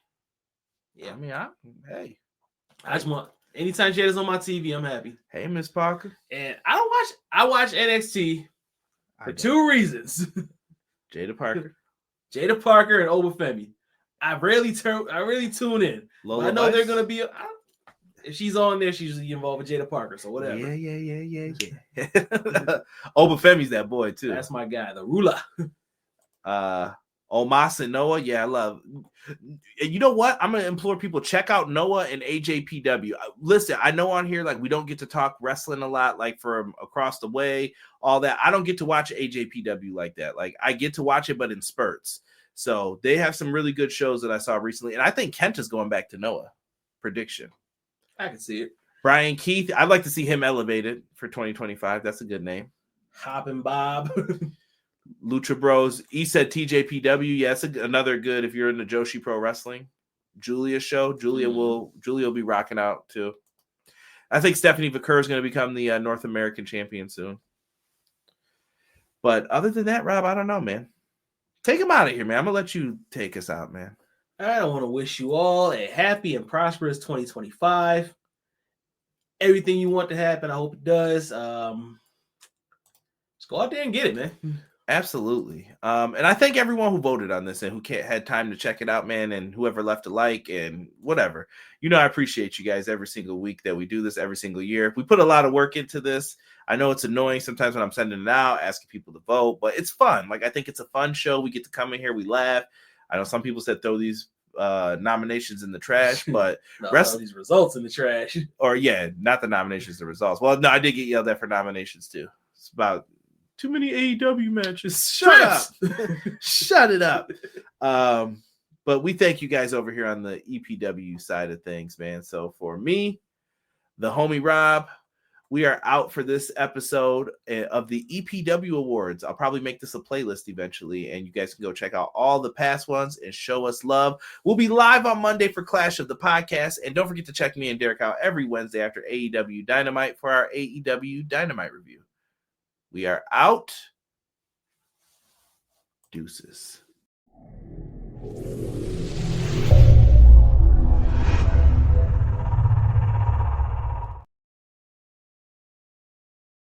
Yeah. I mean, I just want, anytime Jada's on my TV, I'm happy. Hey, Miss Parker. And I watch NXT for 2 reasons. Jada Parker and Obafemi. I rarely tune in. I know they're gonna be. If she's on there, she's usually involved with Jada Parker. So whatever. Yeah. Obafemi's that boy too. That's my guy, the ruler. Omos and Noah. Yeah, I love. You know what? I'm gonna implore people, check out Noah and AJPW. Listen, I know on here like we don't get to talk wrestling a lot, like from across the way, all that. I don't get to watch AJPW like that. Like I get to watch it, but in spurts. So they have some really good shows that I saw recently, and I think Kent is going back to Noah. Prediction. I can see it. Brian Keith. I'd like to see him elevated for 2025. That's a good name. Hoppin' Bob. Lucha Bros. He said TJPW. Yes, another good if you're in the Joshi Pro Wrestling. Julia's show. Julia will be rocking out too. I think Stephanie Vaquer is going to become the North American champion soon. But other than that, Rob, I don't know, man. Take him out of here, man. I'm going to let you take us out, man. I want to wish you all a happy and prosperous 2025. Everything you want to happen, I hope it does. Just go out there and get it, man. Absolutely. And I thank everyone who voted on this and who had time to check it out, man, and whoever left a like and whatever. I appreciate you guys every single week that we do this, every single year. We put a lot of work into this. I know it's annoying sometimes when I'm sending it out, asking people to vote, but it's fun. Like, I think it's a fun show. We get to come in here, we laugh. I know some people said throw these nominations in the trash, but these results in the trash. Or not the nominations, the results. Well, no, I did get yelled at for nominations too. It's about too many AEW matches. Shut up. Shut it up. But we thank you guys over here on the EPW side of things, man. So for me, the homie Rob, we are out for this episode of the EPW Awards. I'll probably make this a playlist eventually, and you guys can go check out all the past ones and show us love. We'll be live on Monday for Clash of the Podcast, and don't forget to check me and Derek out every Wednesday after AEW Dynamite for our AEW Dynamite review. We are out. Deuces.